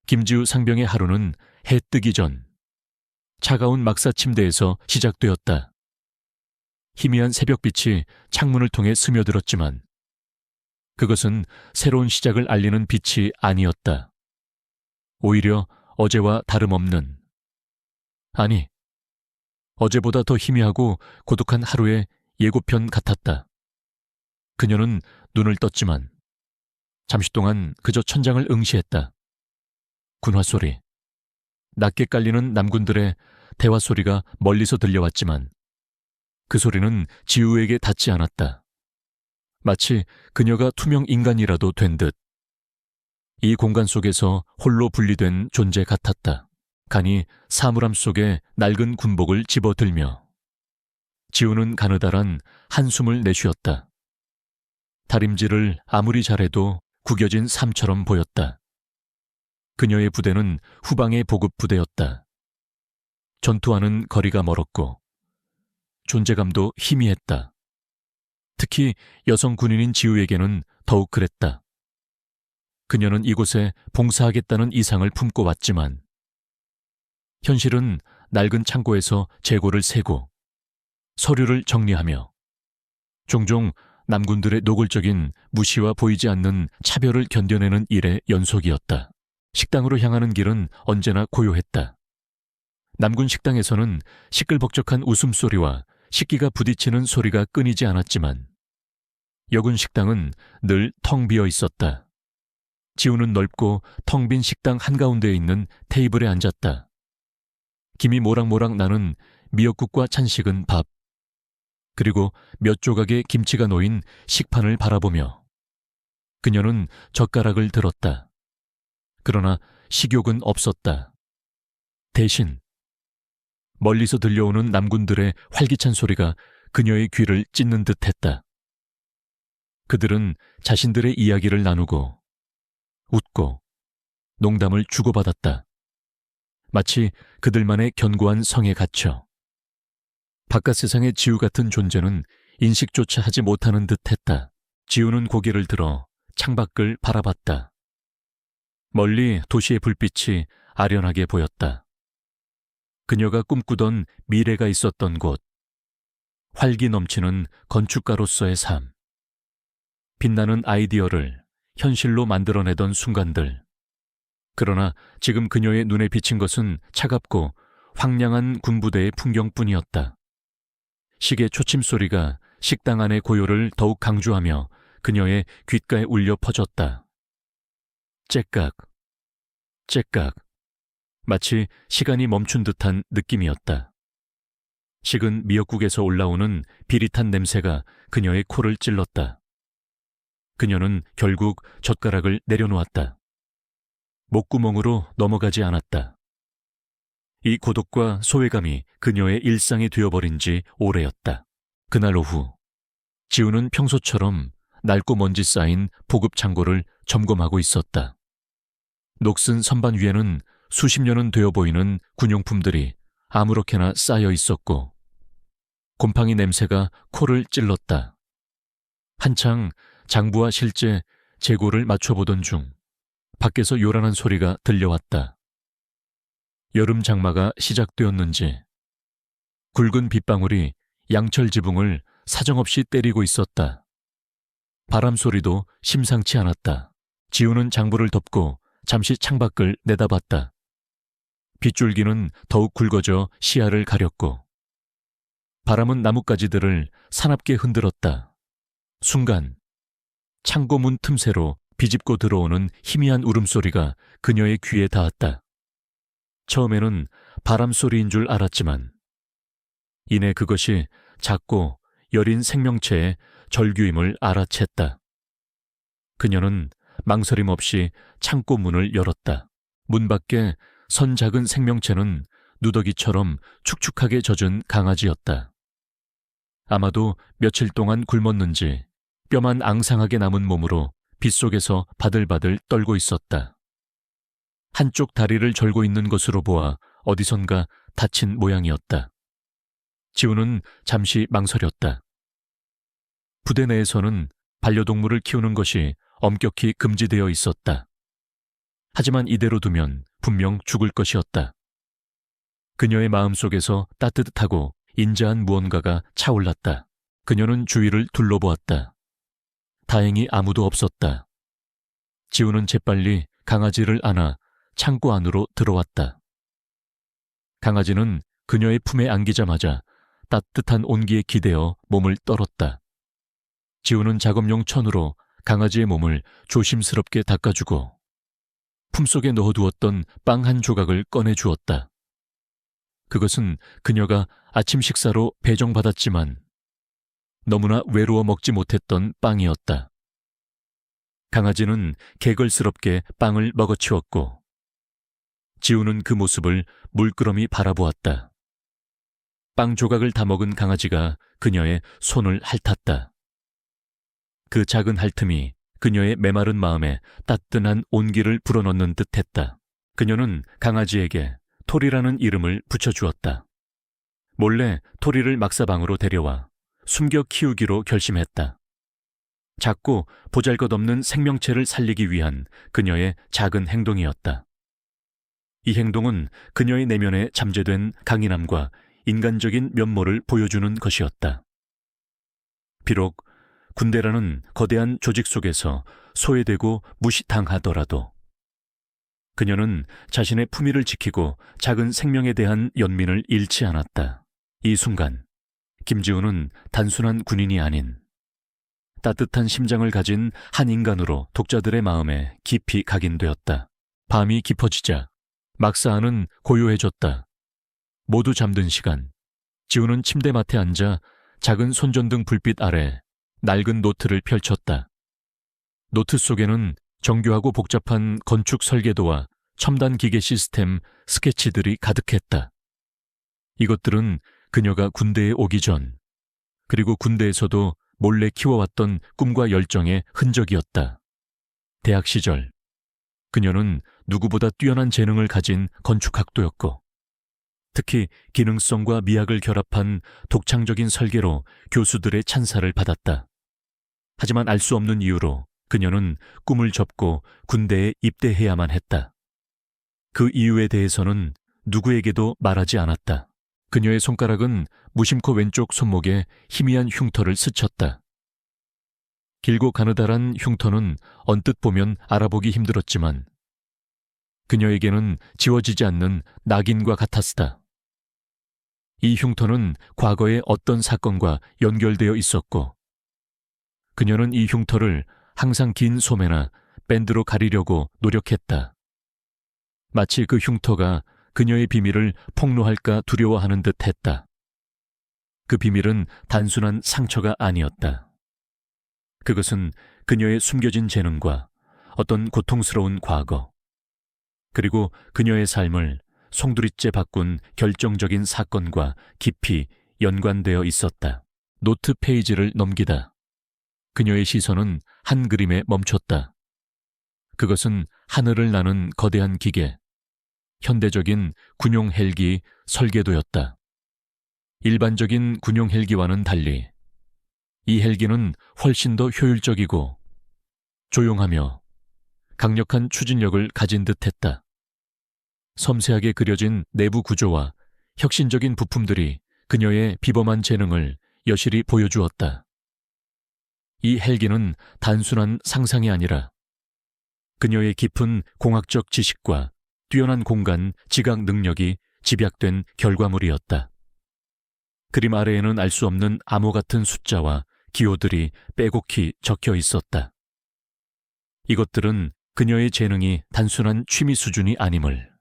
김지우 상병의 하루는 해 뜨기 전 차가운 막사 침대에서 시작되었다. 희미한 새벽빛이 창문을 통해 스며들었지만 그것은 새로운 시작을 알리는 빛이 아니었다. 오히려 어제와 다름없는, 아니, 어제보다 더 희미하고 고독한 하루의 예고편 같았다. 그녀는 눈을 떴지만 잠시 동안 그저 천장을 응시했다. 군화 소리, 낮게 깔리는 남군들의 대화 소리가 멀리서 들려왔지만 그 소리는 지우에게 닿지 않았다. 마치 그녀가 투명 인간이라도 된 듯. 이 공간 속에서 홀로 분리된 존재 같았다. 간이 사물함 속에 낡은 군복을 집어들며 지우는 가느다란 한숨을 내쉬었다. 다림질을 아무리 잘해도 구겨진 삶처럼 보였다. 그녀의 부대는 후방의 보급 부대였다. 전투와는 거리가 멀었고 존재감도 희미했다. 특히 여성 군인인 지우에게는 더욱 그랬다. 그녀는 이곳에 봉사하겠다는 이상을 품고 왔지만 현실은 낡은 창고에서 재고를 세고 서류를 정리하며 종종 남군들의 노골적인 무시와 보이지 않는 차별을 견뎌내는 일의 연속이었다. 식당으로 향하는 길은 언제나 고요했다. 남군 식당에서는 시끌벅적한 웃음소리와 식기가 부딪히는 소리가 끊이지 않았지만 여군 식당은 늘 텅 비어 있었다. 지우는 넓고 텅 빈 식당 한가운데에 있는 테이블에 앉았다. 김이 모락모락 나는 미역국과 찬식은 밥, 그리고 몇 조각의 김치가 놓인 식판을 바라보며 그녀는 젓가락을 들었다. 그러나 식욕은 없었다. 대신 멀리서 들려오는 남군들의 활기찬 소리가 그녀의 귀를 찢는 듯했다. 그들은 자신들의 이야기를 나누고 웃고 농담을 주고받았다. 마치 그들만의 견고한 성에 갇혀 바깥 세상의 지우 같은 존재는 인식조차 하지 못하는 듯했다. 지우는 고개를 들어 창밖을 바라봤다. 멀리 도시의 불빛이 아련하게 보였다. 그녀가 꿈꾸던 미래가 있었던 곳, 활기 넘치는 건축가로서의 삶, 빛나는 아이디어를 현실로 만들어내던 순간들. 그러나 지금 그녀의 눈에 비친 것은 차갑고 황량한 군부대의 풍경뿐이었다. 시계 초침 소리가 식당 안의 고요를 더욱 강조하며 그녀의 귓가에 울려 퍼졌다. 째깍, 째깍. 마치 시간이 멈춘 듯한 느낌이었다. 식은 미역국에서 올라오는 비릿한 냄새가 그녀의 코를 찔렀다. 그녀는 결국 젓가락을 내려놓았다. 목구멍으로 넘어가지 않았다. 이 고독과 소외감이 그녀의 일상이 되어버린 지 오래였다. 그날 오후, 지우는 평소처럼 낡고 먼지 쌓인 보급 창고를 점검하고 있었다. 녹슨 선반 위에는 수십 년은 되어 보이는 군용품들이 아무렇게나 쌓여 있었고 곰팡이 냄새가 코를 찔렀다. 한창 장부와 실제 재고를 맞춰보던 중 밖에서 요란한 소리가 들려왔다. 여름 장마가 시작되었는지 굵은 빗방울이 양철 지붕을 사정없이 때리고 있었다. 바람 소리도 심상치 않았다. 지우는 장부를 덮고 잠시 창밖을 내다봤다. 빗줄기는 더욱 굵어져 시야를 가렸고 바람은 나뭇가지들을 사납게 흔들었다. 순간 창고 문 틈새로 비집고 들어오는 희미한 울음소리가 그녀의 귀에 닿았다. 처음에는 바람 소리인 줄 알았지만 이내 그것이 작고 여린 생명체의 절규임을 알아챘다. 그녀는 망설임 없이 창고 문을 열었다. 문 밖에 선 작은 생명체는 누더기처럼 축축하게 젖은 강아지였다. 아마도 며칠 동안 굶었는지 뼈만 앙상하게 남은 몸으로 빗속에서 바들바들 떨고 있었다. 한쪽 다리를 절고 있는 것으로 보아 어디선가 다친 모양이었다. 지우는 잠시 망설였다. 부대 내에서는 반려동물을 키우는 것이 엄격히 금지되어 있었다. 하지만 이대로 두면 분명 죽을 것이었다. 그녀의 마음속에서 따뜻하고 인자한 무언가가 차올랐다. 그녀는 주위를 둘러보았다. 다행히 아무도 없었다. 지우는 재빨리 강아지를 안아 창고 안으로 들어왔다. 강아지는 그녀의 품에 안기자마자 따뜻한 온기에 기대어 몸을 떨었다. 지우는 작업용 천으로 강아지의 몸을 조심스럽게 닦아주고 품속에 넣어두었던 빵 한 조각을 꺼내주었다. 그것은 그녀가 아침 식사로 배정받았지만 너무나 외로워 먹지 못했던 빵이었다. 강아지는 개걸스럽게 빵을 먹어치웠고 지우는 그 모습을 물끄러미 바라보았다. 빵 조각을 다 먹은 강아지가 그녀의 손을 핥았다. 그 작은 핥음이 그녀의 메마른 마음에 따뜻한 온기를 불어넣는 듯했다. 그녀는 강아지에게 토리라는 이름을 붙여주었다. 몰래 토리를 막사방으로 데려와 숨겨 키우기로 결심했다. 작고 보잘것없는 생명체를 살리기 위한 그녀의 작은 행동이었다. 이 행동은 그녀의 내면에 잠재된 강인함과 인간적인 면모를 보여주는 것이었다. 비록 군대라는 거대한 조직 속에서 소외되고 무시당하더라도 그녀는 자신의 품위를 지키고 작은 생명에 대한 연민을 잃지 않았다. 이 순간 김지우는 단순한 군인이 아닌 따뜻한 심장을 가진 한 인간으로 독자들의 마음에 깊이 각인되었다. 밤이 깊어지자 막사안은 고요해졌다. 모두 잠든 시간, 지우는 침대맡에 앉아 작은 손전등 불빛 아래 낡은 노트를 펼쳤다. 노트 속에는 정교하고 복잡한 건축 설계도와 첨단 기계 시스템, 스케치들이 가득했다. 이것들은 그녀가 군대에 오기 전, 그리고 군대에서도 몰래 키워왔던 꿈과 열정의 흔적이었다. 대학 시절, 그녀는 누구보다 뛰어난 재능을 가진 건축학도였고, 특히 기능성과 미학을 결합한 독창적인 설계로 교수들의 찬사를 받았다. 하지만 알 수 없는 이유로 그녀는 꿈을 접고 군대에 입대해야만 했다. 그 이유에 대해서는 누구에게도 말하지 않았다. 그녀의 손가락은 무심코 왼쪽 손목에 희미한 흉터를 스쳤다. 길고 가느다란 흉터는 언뜻 보면 알아보기 힘들었지만 그녀에게는 지워지지 않는 낙인과 같았다. 이 흉터는 과거의 어떤 사건과 연결되어 있었고 그녀는 이 흉터를 항상 긴 소매나 밴드로 가리려고 노력했다. 마치 그 흉터가 그녀의 비밀을 폭로할까 두려워하는 듯 했다. 그 비밀은 단순한 상처가 아니었다. 그것은 그녀의 숨겨진 재능과 어떤 고통스러운 과거, 그리고 그녀의 삶을 송두리째 바꾼 결정적인 사건과 깊이 연관되어 있었다. 노트 페이지를 넘기다 그녀의 시선은 한 그림에 멈췄다. 그것은 하늘을 나는 거대한 기계, 현대적인 군용 헬기 설계도였다. 일반적인 군용 헬기와는 달리 이 헬기는 훨씬 더 효율적이고 조용하며 강력한 추진력을 가진 듯했다. 섬세하게 그려진 내부 구조와 혁신적인 부품들이 그녀의 비범한 재능을 여실히 보여주었다. 이 헬기는 단순한 상상이 아니라 그녀의 깊은 공학적 지식과 뛰어난 공간 지각 능력이 집약된 결과물이었다. 그림 아래에는 알 수 없는 암호 같은 숫자와 기호들이 빼곡히 적혀 있었다. 이것들은 그녀의 재능이 단순한 취미 수준이 아님을,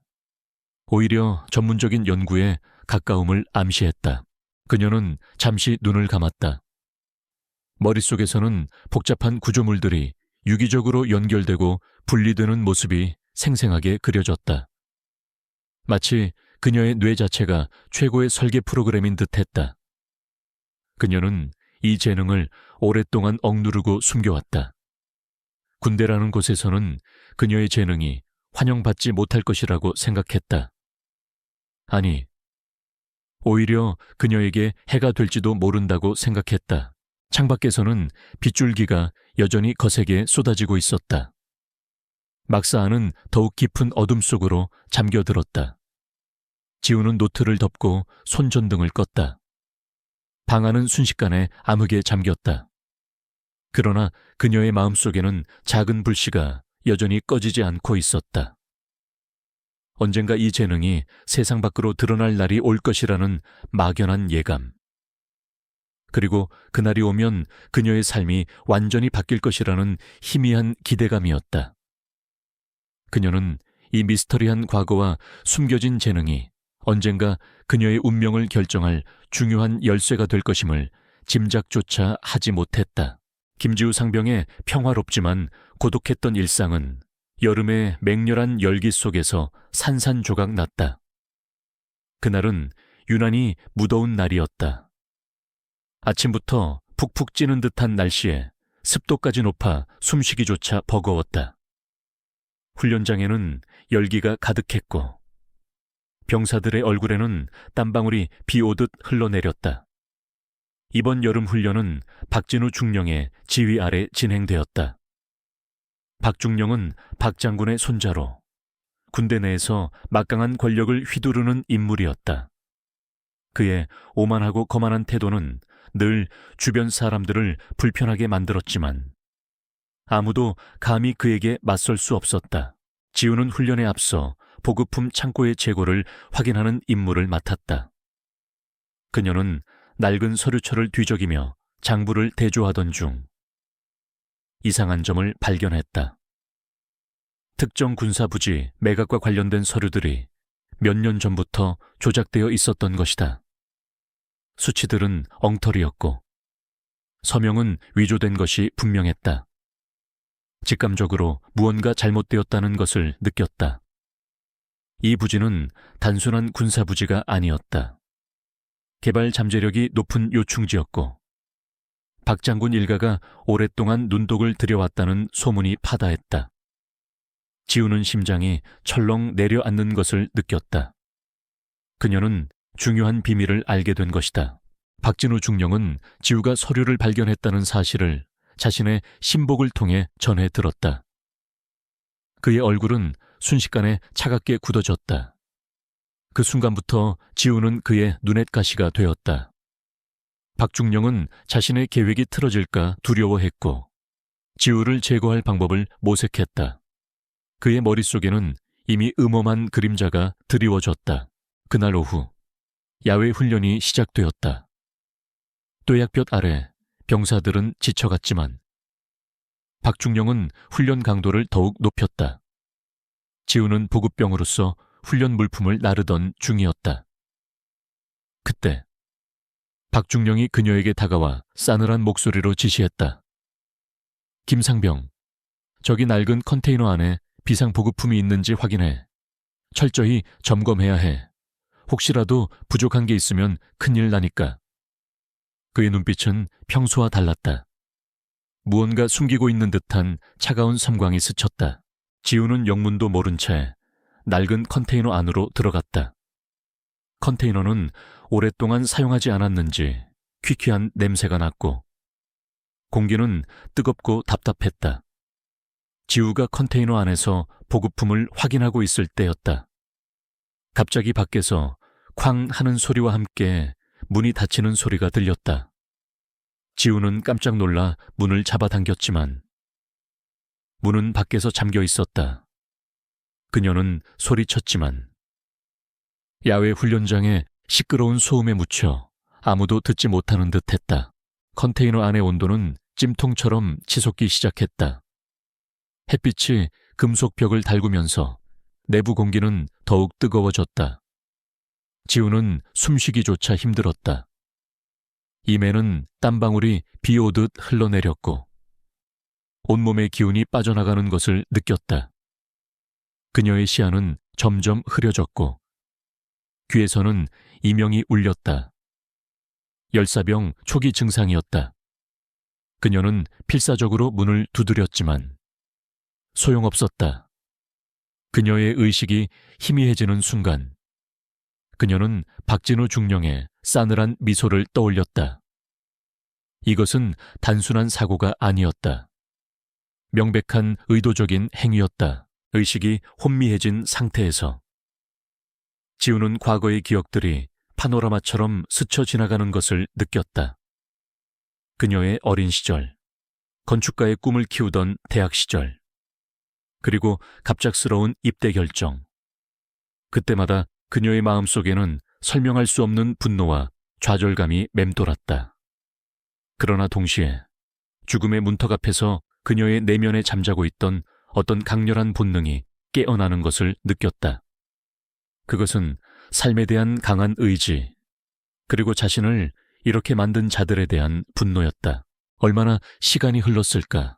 오히려 전문적인 연구에 가까움을 암시했다. 그녀는 잠시 눈을 감았다. 머릿속에서는 복잡한 구조물들이 유기적으로 연결되고 분리되는 모습이 생생하게 그려졌다. 마치 그녀의 뇌 자체가 최고의 설계 프로그램인 듯했다. 그녀는 이 재능을 오랫동안 억누르고 숨겨왔다. 군대라는 곳에서는 그녀의 재능이 환영받지 못할 것이라고 생각했다. 아니, 오히려 그녀에게 해가 될지도 모른다고 생각했다. 창밖에서는 빗줄기가 여전히 거세게 쏟아지고 있었다. 막사안은 더욱 깊은 어둠 속으로 잠겨들었다. 지우는 노트를 덮고 손전등을 껐다. 방 안은 순식간에 암흑에 잠겼다. 그러나 그녀의 마음속에는 작은 불씨가 여전히 꺼지지 않고 있었다. 언젠가 이 재능이 세상 밖으로 드러날 날이 올 것이라는 막연한 예감. 그리고 그날이 오면 그녀의 삶이 완전히 바뀔 것이라는 희미한 기대감이었다. 그녀는 이 미스터리한 과거와 숨겨진 재능이 언젠가 그녀의 운명을 결정할 중요한 열쇠가 될 것임을 짐작조차 하지 못했다. 김지우 상병의 평화롭지만 고독했던 일상은 여름의 맹렬한 열기 속에서 산산조각 났다. 그날은 유난히 무더운 날이었다. 아침부터 푹푹 찌는 듯한 날씨에 습도까지 높아 숨쉬기조차 버거웠다. 훈련장에는 열기가 가득했고 병사들의 얼굴에는 땀방울이 비 오듯 흘러내렸다. 이번 여름 훈련은 박진우 중령의 지휘 아래 진행되었다. 박 중령은 박 장군의 손자로 군대 내에서 막강한 권력을 휘두르는 인물이었다. 그의 오만하고 거만한 태도는 늘 주변 사람들을 불편하게 만들었지만 아무도 감히 그에게 맞설 수 없었다. 지우는 훈련에 앞서 보급품 창고의 재고를 확인하는 임무를 맡았다. 그녀는 낡은 서류철을 뒤적이며 장부를 대조하던 중 이상한 점을 발견했다. 특정 군사부지 매각과 관련된 서류들이 몇 년 전부터 조작되어 있었던 것이다. 수치들은 엉터리였고 서명은 위조된 것이 분명했다. 직감적으로 무언가 잘못되었다는 것을 느꼈다. 이 부지는 단순한 군사부지가 아니었다. 개발 잠재력이 높은 요충지였고 박 장군 일가가 오랫동안 눈독을 들여왔다는 소문이 파다했다. 지우는 심장이 철렁 내려앉는 것을 느꼈다. 그녀는 중요한 비밀을 알게 된 것이다. 박진우 중령은 지우가 서류를 발견했다는 사실을 자신의 신복을 통해 전해 들었다. 그의 얼굴은 순식간에 차갑게 굳어졌다. 그 순간부터 지우는 그의 눈엣가시가 되었다. 박중령은 자신의 계획이 틀어질까 두려워했고 지우를 제거할 방법을 모색했다. 그의 머릿속에는 이미 음험한 그림자가 드리워졌다. 그날 오후 야외 훈련이 시작되었다. 뙤약볕 아래 병사들은 지쳐갔지만 박중령은 훈련 강도를 더욱 높였다. 지우는 보급병으로서 훈련 물품을 나르던 중이었다. 그때 박중령이 그녀에게 다가와 싸늘한 목소리로 지시했다. 김상병, 저기 낡은 컨테이너 안에 비상 보급품이 있는지 확인해. 철저히 점검해야 해. 혹시라도 부족한 게 있으면 큰일 나니까. 그의 눈빛은 평소와 달랐다. 무언가 숨기고 있는 듯한 차가운 섬광이 스쳤다. 지우는 영문도 모른 채 낡은 컨테이너 안으로 들어갔다. 컨테이너는 오랫동안 사용하지 않았는지 퀴퀴한 냄새가 났고 공기는 뜨겁고 답답했다. 지우가 컨테이너 안에서 보급품을 확인하고 있을 때였다. 갑자기 밖에서 쾅 하는 소리와 함께 문이 닫히는 소리가 들렸다. 지우는 깜짝 놀라 문을 잡아당겼지만 문은 밖에서 잠겨 있었다. 그녀는 소리쳤지만 야외 훈련장에 시끄러운 소음에 묻혀 아무도 듣지 못하는 듯했다. 컨테이너 안의 온도는 찜통처럼 치솟기 시작했다. 햇빛이 금속 벽을 달구면서 내부 공기는 더욱 뜨거워졌다. 지우는 숨쉬기조차 힘들었다. 입에는 땀방울이 비 오듯 흘러내렸고 온몸의 기운이 빠져나가는 것을 느꼈다. 그녀의 시야는 점점 흐려졌고 귀에서는 이명이 울렸다. 열사병 초기 증상이었다. 그녀는 필사적으로 문을 두드렸지만 소용없었다. 그녀의 의식이 희미해지는 순간 그녀는 박진우 중령의 싸늘한 미소를 떠올렸다. 이것은 단순한 사고가 아니었다. 명백한 의도적인 행위였다. 의식이 혼미해진 상태에서. 지우는 과거의 기억들이 파노라마처럼 스쳐 지나가는 것을 느꼈다. 그녀의 어린 시절, 건축가의 꿈을 키우던 대학 시절, 그리고 갑작스러운 입대 결정. 그때마다 그녀의 마음속에는 설명할 수 없는 분노와 좌절감이 맴돌았다. 그러나 동시에 죽음의 문턱 앞에서 그녀의 내면에 잠자고 있던 어떤 강렬한 본능이 깨어나는 것을 느꼈다. 그것은 삶에 대한 강한 의지, 그리고 자신을 이렇게 만든 자들에 대한 분노였다. 얼마나 시간이 흘렀을까?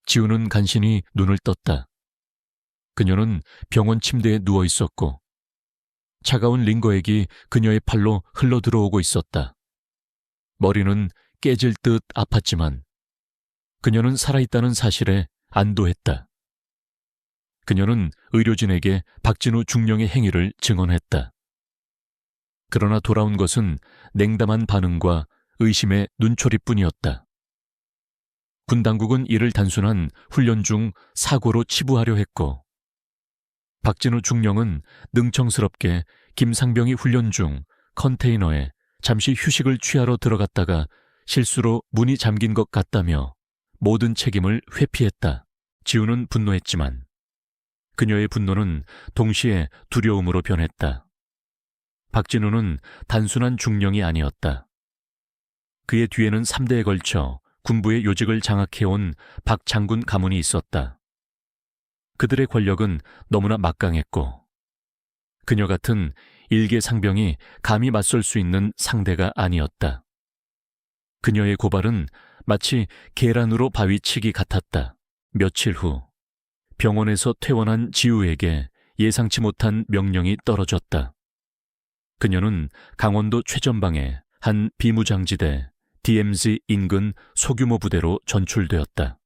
지우는 간신히 눈을 떴다. 그녀는 병원 침대에 누워 있었고 차가운 링거액이 그녀의 팔로 흘러들어오고 있었다. 머리는 깨질 듯 아팠지만 그녀는 살아있다는 사실에 안도했다. 그녀는 의료진에게 박진우 중령의 행위를 증언했다. 그러나 돌아온 것은 냉담한 반응과 의심의 눈초리뿐이었다. 군 당국은 이를 단순한 훈련 중 사고로 치부하려 했고, 박진우 중령은 능청스럽게 김상병이 훈련 중 컨테이너에 잠시 휴식을 취하러 들어갔다가 실수로 문이 잠긴 것 같다며 모든 책임을 회피했다. 지우는 분노했지만 그녀의 분노는 동시에 두려움으로 변했다. 박진우는 단순한 중령이 아니었다. 그의 뒤에는 3대에 걸쳐 군부의 요직을 장악해온 박 장군 가문이 있었다. 그들의 권력은 너무나 막강했고 그녀 같은 일개 상병이 감히 맞설 수 있는 상대가 아니었다. 그녀의 고발은 마치 계란으로 바위치기 같았다. 며칠 후 병원에서 퇴원한 지우에게 예상치 못한 명령이 떨어졌다. 그녀는 강원도 최전방의 한 비무장지대 DMZ 인근 소규모 부대로 전출되었다.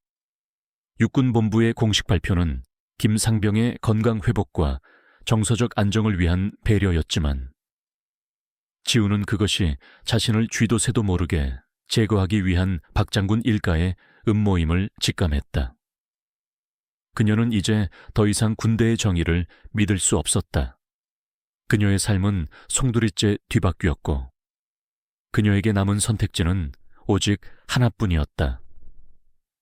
육군본부의 공식 발표는 김상병의 건강 회복과 정서적 안정을 위한 배려였지만 지우는 그것이 자신을 쥐도 새도 모르게 제거하기 위한 박 장군 일가의 음모임을 직감했다. 그녀는 이제 더 이상 군대의 정의를 믿을 수 없었다. 그녀의 삶은 송두리째 뒤바뀌었고 그녀에게 남은 선택지는 오직 하나뿐이었다.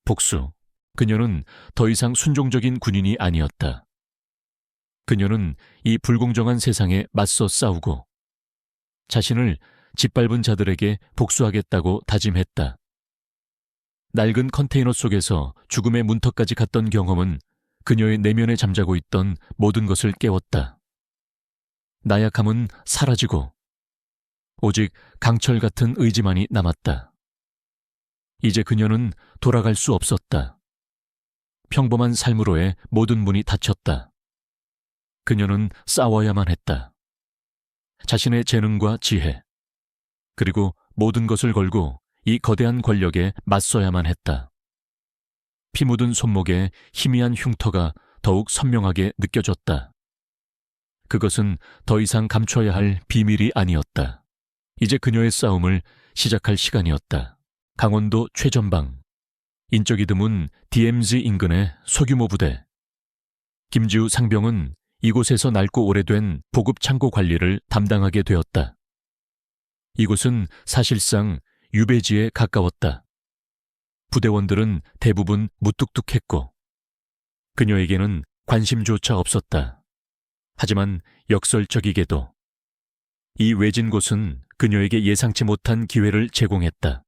복수. 그녀는 더 이상 순종적인 군인이 아니었다. 그녀는 이 불공정한 세상에 맞서 싸우고 자신을 짓밟은 자들에게 복수하겠다고 다짐했다. 낡은 컨테이너 속에서 죽음의 문턱까지 갔던 경험은 그녀의 내면에 잠자고 있던 모든 것을 깨웠다. 나약함은 사라지고 오직 강철 같은 의지만이 남았다. 이제 그녀는 돌아갈 수 없었다. 평범한 삶으로의 모든 문이 닫혔다. 그녀는 싸워야만 했다. 자신의 재능과 지혜, 그리고 모든 것을 걸고 이 거대한 권력에 맞서야만 했다. 피 묻은 손목에 희미한 흉터가 더욱 선명하게 느껴졌다. 그것은 더 이상 감춰야 할 비밀이 아니었다. 이제 그녀의 싸움을 시작할 시간이었다. 강원도 최전방, 인적이 드문 DMZ 인근의 소규모 부대. 김지우 상병은 이곳에서 낡고 오래된 보급 창고 관리를 담당하게 되었다. 이곳은 사실상 유배지에 가까웠다. 부대원들은 대부분 무뚝뚝했고 그녀에게는 관심조차 없었다. 하지만 역설적이게도 이 외진 곳은 그녀에게 예상치 못한 기회를 제공했다.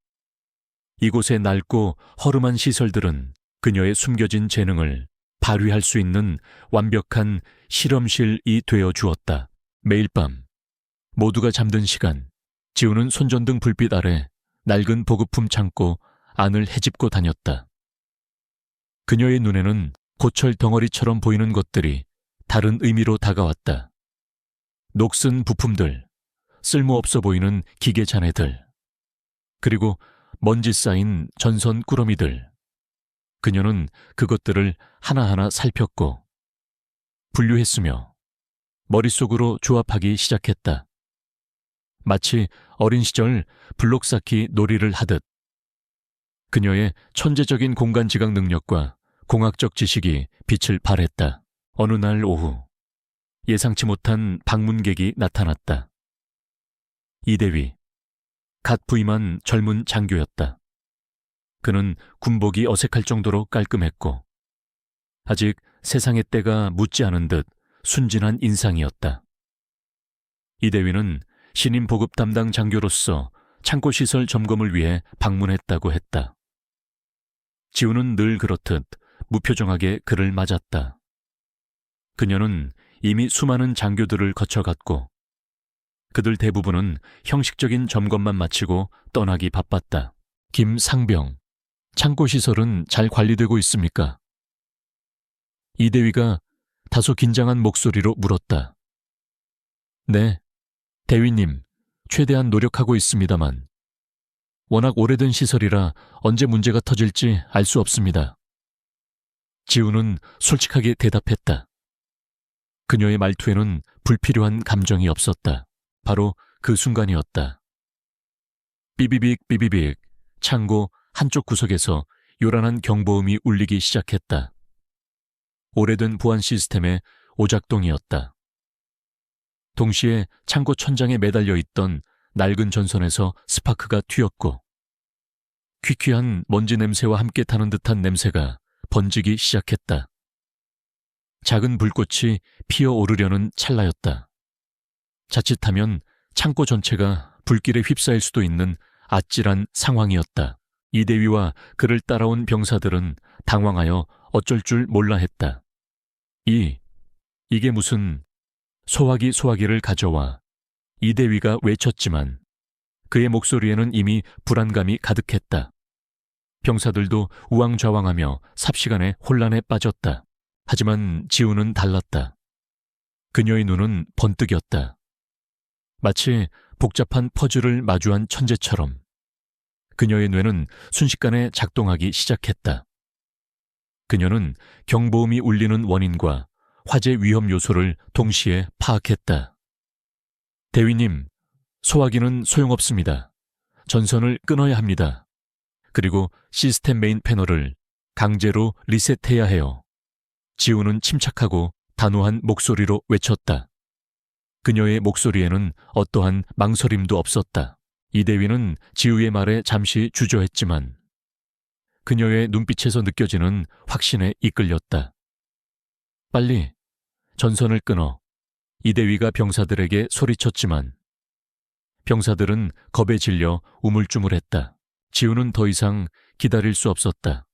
이곳의 낡고 허름한 시설들은 그녀의 숨겨진 재능을 발휘할 수 있는 완벽한 실험실이 되어 주었다. 매일 밤 모두가 잠든 시간, 지우는 손전등 불빛 아래 낡은 보급품 창고 안을 헤집고 다녔다. 그녀의 눈에는 고철 덩어리처럼 보이는 것들이 다른 의미로 다가왔다. 녹슨 부품들, 쓸모없어 보이는 기계 잔해들, 그리고 먼지 쌓인 전선 꾸러미들. 그녀는 그것들을 하나하나 살폈고 분류했으며 머릿속으로 조합하기 시작했다. 마치 어린 시절 블록 쌓기 놀이를 하듯. 그녀의 천재적인 공간 지각 능력과 공학적 지식이 빛을 발했다. 어느 날 오후 예상치 못한 방문객이 나타났다. 이대위, 갓 부임한 젊은 장교였다. 그는 군복이 어색할 정도로 깔끔했고 아직 세상의 때가 묻지 않은 듯 순진한 인상이었다. 이대위는 신임 보급 담당 장교로서 창고시설 점검을 위해 방문했다고 했다. 지우는 늘 그렇듯 무표정하게 그를 맞았다. 그녀는 이미 수많은 장교들을 거쳐갔고 그들 대부분은 형식적인 점검만 마치고 떠나기 바빴다. 김상병, 창고시설은 잘 관리되고 있습니까? 이대위가 다소 긴장한 목소리로 물었다. 네, 대위님, 최대한 노력하고 있습니다만 워낙 오래된 시설이라 언제 문제가 터질지 알 수 없습니다. 지우는 솔직하게 대답했다. 그녀의 말투에는 불필요한 감정이 없었다. 바로 그 순간이었다. 삐비빅 삐비빅 창고 한쪽 구석에서 요란한 경보음이 울리기 시작했다. 오래된 보안 시스템의 오작동이었다. 동시에 창고 천장에 매달려 있던 낡은 전선에서 스파크가 튀었고 퀴퀴한 먼지 냄새와 함께 타는 듯한 냄새가 번지기 시작했다. 작은 불꽃이 피어오르려는 찰나였다. 자칫하면 창고 전체가 불길에 휩싸일 수도 있는 아찔한 상황이었다. 이대위와 그를 따라온 병사들은 당황하여 어쩔 줄 몰라 했다. 이게 무슨 소화기를 가져와. 이대위가 외쳤지만 그의 목소리에는 이미 불안감이 가득했다. 병사들도 우왕좌왕하며 삽시간에 혼란에 빠졌다. 하지만 지우는 달랐다. 그녀의 눈은 번뜩였다. 마치 복잡한 퍼즐을 마주한 천재처럼 그녀의 뇌는 순식간에 작동하기 시작했다. 그녀는 경보음이 울리는 원인과 화재 위험 요소를 동시에 파악했다. 대위님, 소화기는 소용없습니다. 전선을 끊어야 합니다. 그리고 시스템 메인 패널을 강제로 리셋해야 해요. 지우는 침착하고 단호한 목소리로 외쳤다. 그녀의 목소리에는 어떠한 망설임도 없었다. 이대위는 지우의 말에 잠시 주저했지만 그녀의 눈빛에서 느껴지는 확신에 이끌렸다. 빨리 전선을 끊어. 이대위가 병사들에게 소리쳤지만 병사들은 겁에 질려 우물쭈물했다. 지우는 더 이상 기다릴 수 없었다.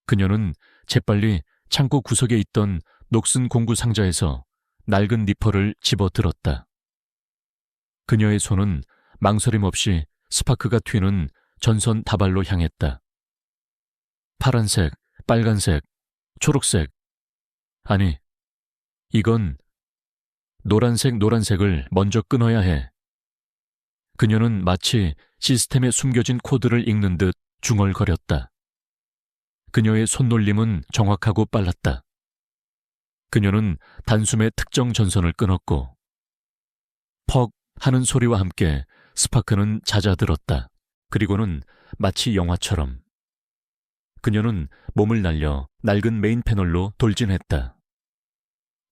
그녀는 재빨리 창고 구석에 있던 녹슨 공구 상자에서 낡은 니퍼를 집어들었다. 그녀의 손은 망설임 없이 스파크가 튀는 전선 다발로 향했다. 파란색, 빨간색, 초록색. 아니, 이건 노란색을 먼저 끊어야 해. 그녀는 마치 시스템에 숨겨진 코드를 읽는 듯 중얼거렸다. 그녀의 손놀림은 정확하고 빨랐다. 그녀는 단숨에 특정 전선을 끊었고 퍽 하는 소리와 함께 스파크는 잦아들었다. 그리고는 마치 영화처럼 그녀는 몸을 날려 낡은 메인 패널로 돌진했다.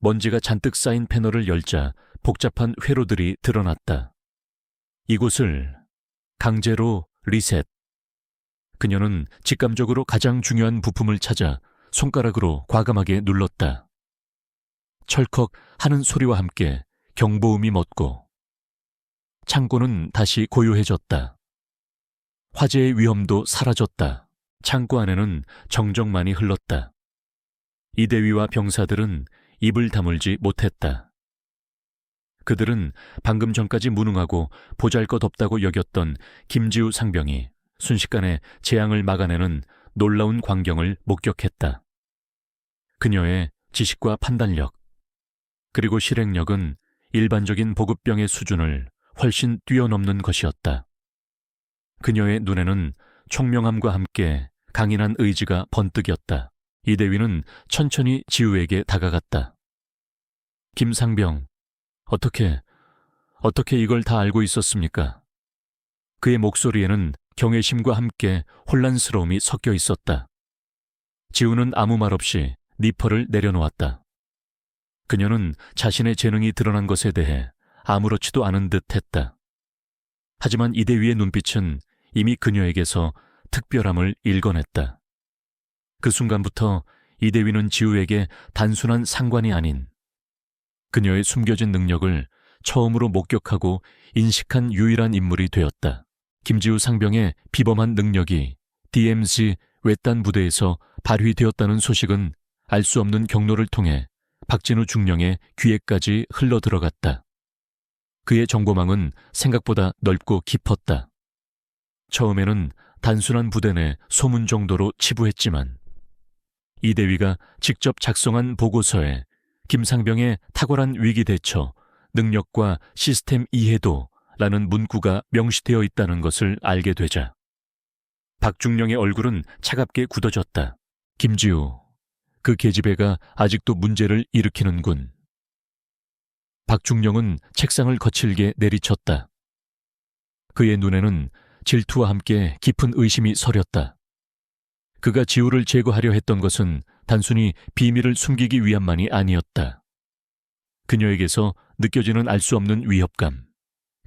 먼지가 잔뜩 쌓인 패널을 열자 복잡한 회로들이 드러났다. 이곳을 강제로 리셋. 그녀는 직감적으로 가장 중요한 부품을 찾아 손가락으로 과감하게 눌렀다. 철컥 하는 소리와 함께 경보음이 멎고 창고는 다시 고요해졌다. 화재의 위험도 사라졌다. 창고 안에는 정적만이 흘렀다. 이대위와 병사들은 입을 다물지 못했다. 그들은 방금 전까지 무능하고 보잘것없다고 여겼던 김지우 상병이 순식간에 재앙을 막아내는 놀라운 광경을 목격했다. 그녀의 지식과 판단력, 그리고 실행력은 일반적인 보급병의 수준을 훨씬 뛰어넘는 것이었다. 그녀의 눈에는 총명함과 함께 강인한 의지가 번뜩였다. 이대위는 천천히 지우에게 다가갔다. 김상병, 어떻게 이걸 다 알고 있었습니까? 그의 목소리에는 경외심과 함께 혼란스러움이 섞여 있었다. 지우는 아무 말 없이 니퍼를 내려놓았다. 그녀는 자신의 재능이 드러난 것에 대해 아무렇지도 않은 듯 했다. 하지만 이대위의 눈빛은 이미 그녀에게서 특별함을 읽어냈다. 그 순간부터 이대위는 지우에게 단순한 상관이 아닌 그녀의 숨겨진 능력을 처음으로 목격하고 인식한 유일한 인물이 되었다. 김지우 상병의 비범한 능력이 DMZ 외딴 부대에서 발휘되었다는 소식은 알 수 없는 경로를 통해 박진우 중령의 귀에까지 흘러들어갔다. 그의 정보망은 생각보다 넓고 깊었다. 처음에는 단순한 부대 내 소문 정도로 치부했지만 이대위가 직접 작성한 보고서에 김상병의 탁월한 위기 대처, 능력과 시스템 이해도라는 문구가 명시되어 있다는 것을 알게 되자 박중령의 얼굴은 차갑게 굳어졌다. 김지우, 그 계집애가 아직도 문제를 일으키는군. 박중령은 책상을 거칠게 내리쳤다. 그의 눈에는 질투와 함께 깊은 의심이 서렸다. 그가 지우를 제거하려 했던 것은 단순히 비밀을 숨기기 위함만이 아니었다. 그녀에게서 느껴지는 알 수 없는 위협감,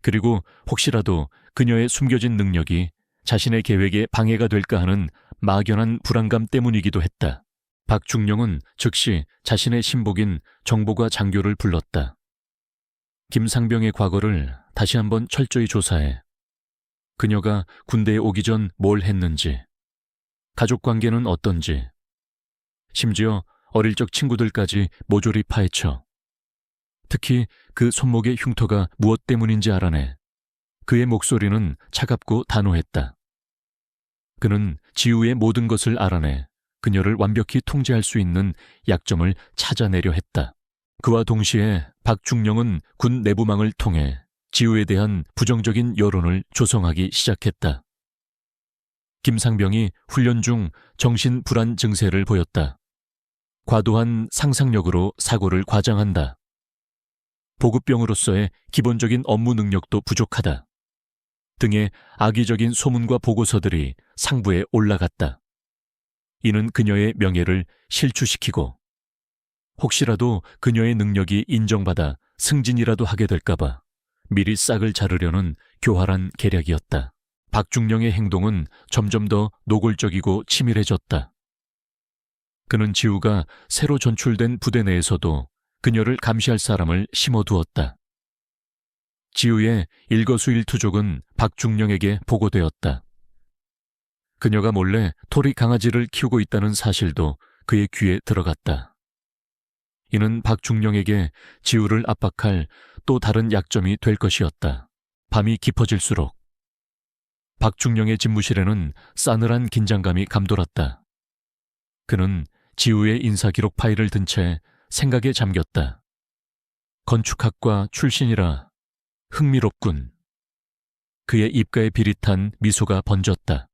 그리고 혹시라도 그녀의 숨겨진 능력이 자신의 계획에 방해가 될까 하는 막연한 불안감 때문이기도 했다. 박중령은 즉시 자신의 신복인 정보과 장교를 불렀다. 김상병의 과거를 다시 한번 철저히 조사해 그녀가 군대에 오기 전 뭘 했는지, 가족관계는 어떤지, 심지어 어릴 적 친구들까지 모조리 파헤쳐 특히 그 손목의 흉터가 무엇 때문인지 알아내. 그의 목소리는 차갑고 단호했다. 그는 지우의 모든 것을 알아내 그녀를 완벽히 통제할 수 있는 약점을 찾아내려 했다. 그와 동시에 박중령은 군 내부망을 통해 지우에 대한 부정적인 여론을 조성하기 시작했다. 김상병이 훈련 중 정신불안 증세를 보였다. 과도한 상상력으로 사고를 과장한다. 보급병으로서의 기본적인 업무 능력도 부족하다. 등의 악의적인 소문과 보고서들이 상부에 올라갔다. 이는 그녀의 명예를 실추시키고 혹시라도 그녀의 능력이 인정받아 승진이라도 하게 될까봐 미리 싹을 자르려는 교활한 계략이었다. 박중령의 행동은 점점 더 노골적이고 치밀해졌다. 그는 지우가 새로 전출된 부대 내에서도 그녀를 감시할 사람을 심어두었다. 지우의 일거수일투족은 박중령에게 보고되었다. 그녀가 몰래 토리 강아지를 키우고 있다는 사실도 그의 귀에 들어갔다. 이는 박중령에게 지우를 압박할 또 다른 약점이 될 것이었다. 밤이 깊어질수록 박중령의 집무실에는 싸늘한 긴장감이 감돌았다. 그는 지우의 인사기록 파일을 든 채 생각에 잠겼다. 건축학과 출신이라 흥미롭군. 그의 입가에 비릿한 미소가 번졌다.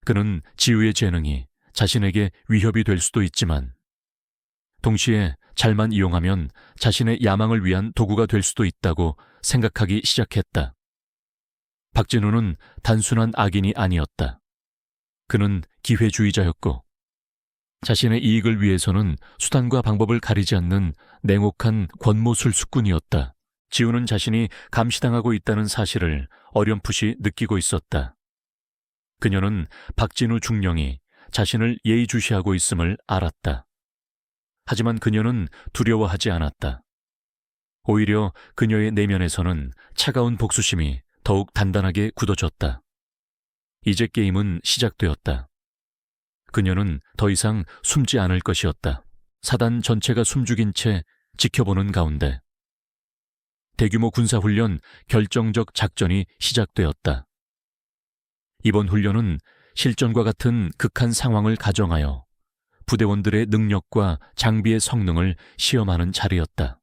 그는 지우의 재능이 자신에게 위협이 될 수도 있지만 동시에 잘만 이용하면 자신의 야망을 위한 도구가 될 수도 있다고 생각하기 시작했다. 박진우는 단순한 악인이 아니었다. 그는 기회주의자였고 자신의 이익을 위해서는 수단과 방법을 가리지 않는 냉혹한 권모술수꾼이었다. 지우는 자신이 감시당하고 있다는 사실을 어렴풋이 느끼고 있었다. 그녀는 박진우 중령이 자신을 예의주시하고 있음을 알았다. 하지만 그녀는 두려워하지 않았다. 오히려 그녀의 내면에서는 차가운 복수심이 더욱 단단하게 굳어졌다. 이제 게임은 시작되었다. 그녀는 더 이상 숨지 않을 것이었다. 사단 전체가 숨죽인 채 지켜보는 가운데 대규모 군사훈련 결정적 작전이 시작되었다. 이번 훈련은 실전과 같은 극한 상황을 가정하여 부대원들의 능력과 장비의 성능을 시험하는 자리였다.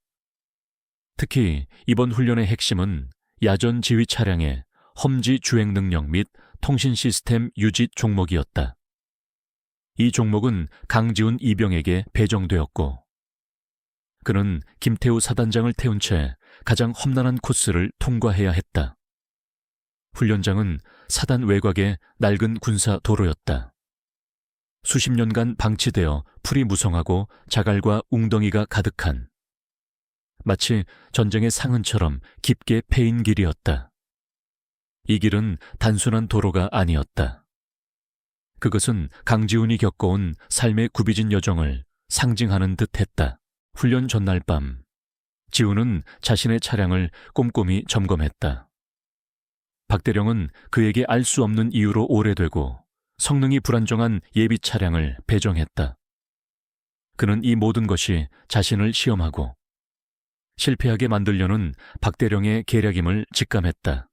특히 이번 훈련의 핵심은 야전 지휘 차량의 험지 주행 능력 및 통신 시스템 유지 종목이었다. 이 종목은 강지훈 이병에게 배정되었고 그는 김태우 사단장을 태운 채 가장 험난한 코스를 통과해야 했다. 훈련장은 사단 외곽의 낡은 군사 도로였다. 수십 년간 방치되어 풀이 무성하고 자갈과 웅덩이가 가득한, 마치 전쟁의 상흔처럼 깊게 패인 길이었다. 이 길은 단순한 도로가 아니었다. 그것은 강지훈이 겪어온 삶의 굽이진 여정을 상징하는 듯 했다. 훈련 전날 밤, 지훈은 자신의 차량을 꼼꼼히 점검했다. 박대령은 그에게 알 수 없는 이유로 오래되고 성능이 불안정한 예비 차량을 배정했다. 그는 이 모든 것이 자신을 시험하고 실패하게 만들려는 박대령의 계략임을 직감했다.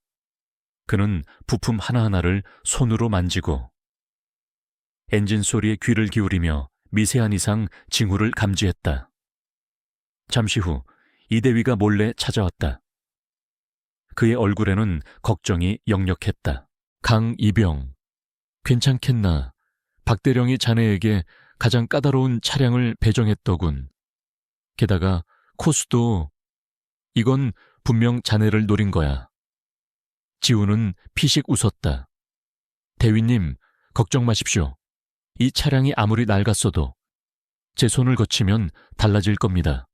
그는 부품 하나하나를 손으로 만지고 엔진 소리에 귀를 기울이며 미세한 이상 징후를 감지했다. 잠시 후 이대위가 몰래 찾아왔다. 그의 얼굴에는 걱정이 역력했다. 강이병, 괜찮겠나? 박대령이 자네에게 가장 까다로운 차량을 배정했더군. 게다가 코스도, 이건 분명 자네를 노린 거야. 지훈은 피식 웃었다. 대위님, 걱정 마십시오. 이 차량이 아무리 낡았어도 제 손을 거치면 달라질 겁니다.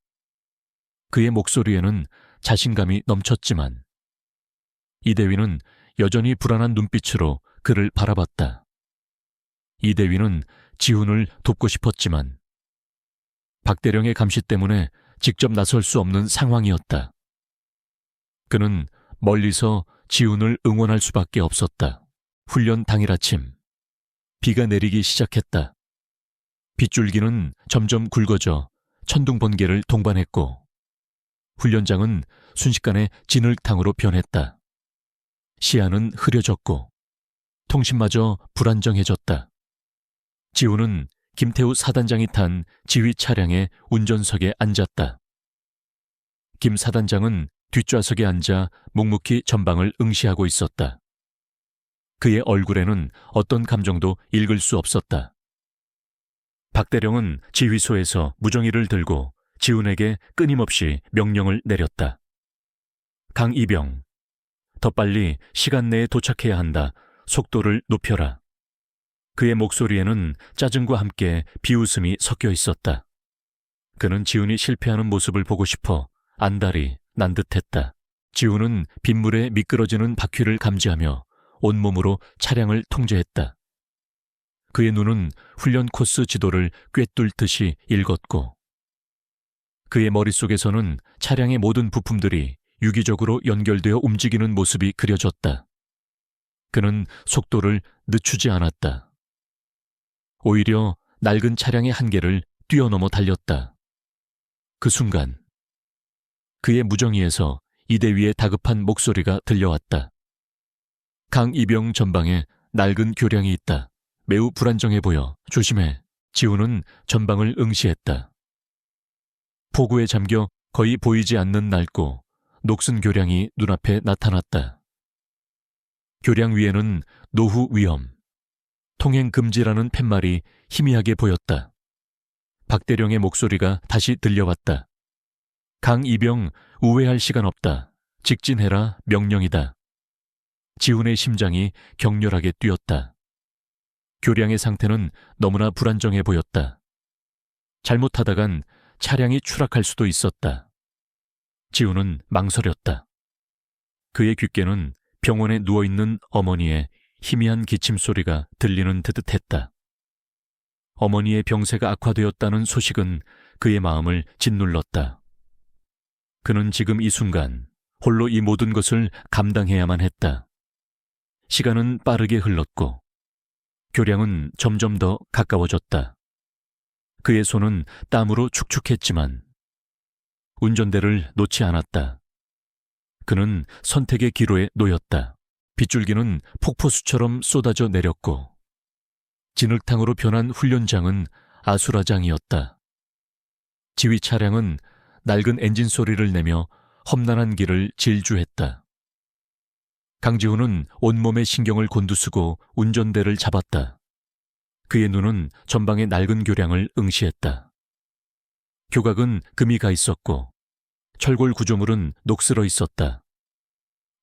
그의 목소리에는 자신감이 넘쳤지만 이대위는 여전히 불안한 눈빛으로 그를 바라봤다. 이대위는 지훈을 돕고 싶었지만 박대령의 감시 때문에 직접 나설 수 없는 상황이었다. 그는 멀리서 지훈을 응원할 수밖에 없었다. 훈련 당일 아침, 비가 내리기 시작했다. 빗줄기는 점점 굵어져 천둥 번개를 동반했고 훈련장은 순식간에 진흙탕으로 변했다. 시야는 흐려졌고 통신마저 불안정해졌다. 지훈은 김태우 사단장이 탄 지휘 차량의 운전석에 앉았다. 김 사단장은 뒷좌석에 앉아 묵묵히 전방을 응시하고 있었다. 그의 얼굴에는 어떤 감정도 읽을 수 없었다. 박대령은 지휘소에서 무정이를 들고 지훈에게 끊임없이 명령을 내렸다. 강이병, 더 빨리 시간 내에 도착해야 한다. 속도를 높여라. 그의 목소리에는 짜증과 함께 비웃음이 섞여 있었다. 그는 지훈이 실패하는 모습을 보고 싶어 안달이 난 듯했다. 지훈은 빗물에 미끄러지는 바퀴를 감지하며 온몸으로 차량을 통제했다. 그의 눈은 훈련 코스 지도를 꿰뚫듯이 읽었고 그의 머릿속에서는 차량의 모든 부품들이 유기적으로 연결되어 움직이는 모습이 그려졌다. 그는 속도를 늦추지 않았다. 오히려 낡은 차량의 한계를 뛰어넘어 달렸다. 그 순간 그의 무정이에서 이대위의 다급한 목소리가 들려왔다. 강이병 전방에 낡은 교량이 있다. 매우 불안정해 보여. 조심해. 지훈은 전방을 응시했다. 폭우에 잠겨 거의 보이지 않는 낡고 녹슨 교량이 눈앞에 나타났다. 교량 위에는 노후 위험, 통행 금지라는 팻말이 희미하게 보였다. 박대령의 목소리가 다시 들려왔다. 강이병, 우회할 시간 없다. 직진해라, 명령이다. 지훈의 심장이 격렬하게 뛰었다. 교량의 상태는 너무나 불안정해 보였다. 잘못하다간 차량이 추락할 수도 있었다. 지훈은 망설였다. 그의 귓께는 병원에 누워있는 어머니의 희미한 기침 소리가 들리는 듯 했다. 어머니의 병세가 악화되었다는 소식은 그의 마음을 짓눌렀다. 그는 지금 이 순간 홀로 이 모든 것을 감당해야만 했다. 시간은 빠르게 흘렀고 교량은 점점 더 가까워졌다. 그의 손은 땀으로 축축했지만 운전대를 놓지 않았다. 그는 선택의 기로에 놓였다. 빗줄기는 폭포수처럼 쏟아져 내렸고 진흙탕으로 변한 훈련장은 아수라장이었다. 지휘 차량은 낡은 엔진 소리를 내며 험난한 길을 질주했다. 강지훈은 온몸의 신경을 곤두쓰고 운전대를 잡았다. 그의 눈은 전방의 낡은 교량을 응시했다. 교각은 금이 가 있었고 철골 구조물은 녹슬어 있었다.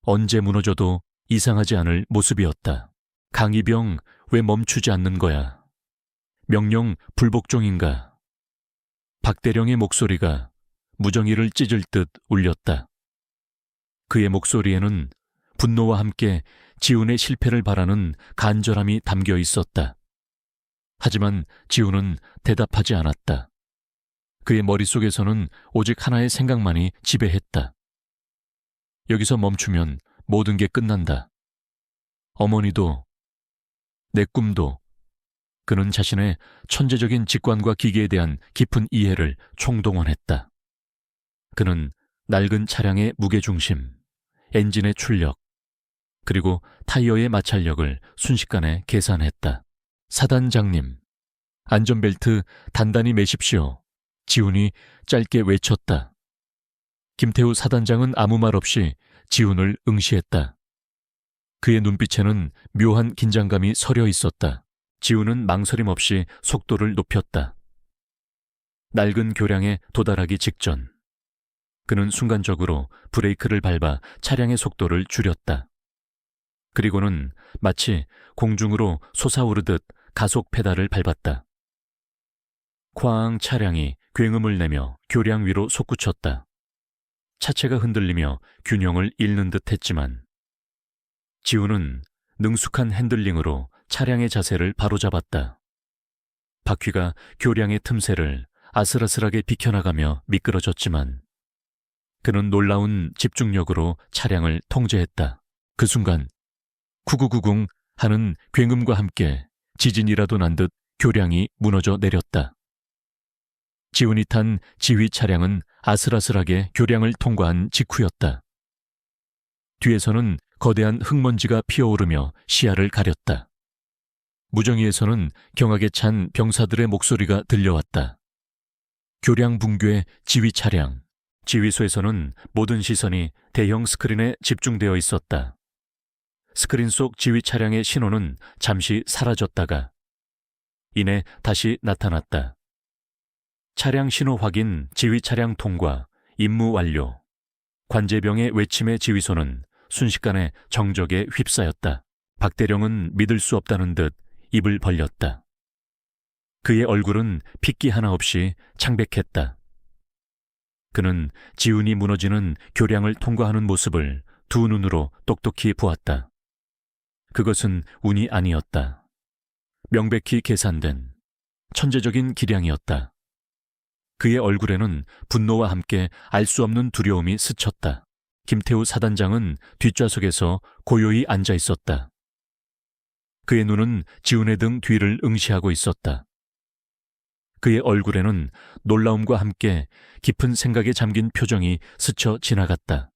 언제 무너져도 이상하지 않을 모습이었다. 강이병, 왜 멈추지 않는 거야? 명령 불복종인가? 박대령의 목소리가 무정이를 찢을 듯 울렸다. 그의 목소리에는 분노와 함께 지훈의 실패를 바라는 간절함이 담겨 있었다. 하지만 지훈은 대답하지 않았다. 그의 머릿속에서는 오직 하나의 생각만이 지배했다. 여기서 멈추면 모든 게 끝난다. 어머니도, 내 꿈도. 그는 자신의 천재적인 직관과 기계에 대한 깊은 이해를 총동원했다. 그는 낡은 차량의 무게중심, 엔진의 출력, 그리고 타이어의 마찰력을 순식간에 계산했다. 사단장님, 안전벨트 단단히 매십시오. 지훈이 짧게 외쳤다. 김태우 사단장은 아무 말 없이 지훈을 응시했다. 그의 눈빛에는 묘한 긴장감이 서려 있었다. 지훈은 망설임 없이 속도를 높였다. 낡은 교량에 도달하기 직전 그는 순간적으로 브레이크를 밟아 차량의 속도를 줄였다. 그리고는 마치 공중으로 솟아오르듯 가속 페달을 밟았다. 쾅 차량이 굉음을 내며 교량 위로 솟구쳤다. 차체가 흔들리며 균형을 잃는 듯 했지만 지훈은 능숙한 핸들링으로 차량의 자세를 바로잡았다. 바퀴가 교량의 틈새를 아슬아슬하게 비켜나가며 미끄러졌지만 그는 놀라운 집중력으로 차량을 통제했다. 그 순간 구구구궁 하는 굉음과 함께 지진이라도 난 듯 교량이 무너져 내렸다. 지훈이 탄 지휘 차량은 아슬아슬하게 교량을 통과한 직후였다. 뒤에서는 거대한 흙먼지가 피어오르며 시야를 가렸다. 무정위에서는 경악에 찬 병사들의 목소리가 들려왔다. 교량 붕괴 지휘 차량. 지휘소에서는 모든 시선이 대형 스크린에 집중되어 있었다. 스크린 속 지휘 차량의 신호는 잠시 사라졌다가 이내 다시 나타났다. 차량 신호 확인, 지휘 차량 통과, 임무 완료. 관제병의 외침의 지휘소는 순식간에 정적에 휩싸였다. 박대령은 믿을 수 없다는 듯 입을 벌렸다. 그의 얼굴은 핏기 하나 없이 창백했다. 그는 지훈이 무너지는 교량을 통과하는 모습을 두 눈으로 똑똑히 보았다. 그것은 운이 아니었다. 명백히 계산된 천재적인 기량이었다. 그의 얼굴에는 분노와 함께 알 수 없는 두려움이 스쳤다. 김태우 사단장은 뒷좌석에서 고요히 앉아 있었다. 그의 눈은 지훈의 등 뒤를 응시하고 있었다. 그의 얼굴에는 놀라움과 함께 깊은 생각에 잠긴 표정이 스쳐 지나갔다.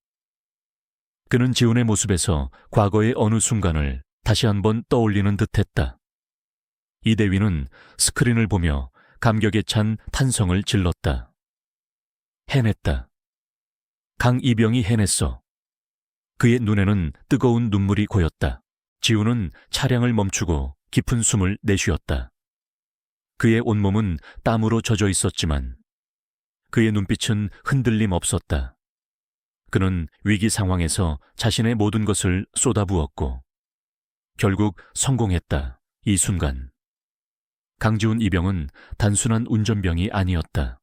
그는 지훈의 모습에서 과거의 어느 순간을 다시 한번 떠올리는 듯했다. 이대위는 스크린을 보며 감격에 찬 탄성을 질렀다. 해냈다. 강이병이 해냈어. 그의 눈에는 뜨거운 눈물이 고였다. 지훈은 차량을 멈추고 깊은 숨을 내쉬었다. 그의 온몸은 땀으로 젖어 있었지만 그의 눈빛은 흔들림 없었다. 그는 위기 상황에서 자신의 모든 것을 쏟아부었고 결국 성공했다. 이 순간 강지훈 이병은 단순한 운전병이 아니었다.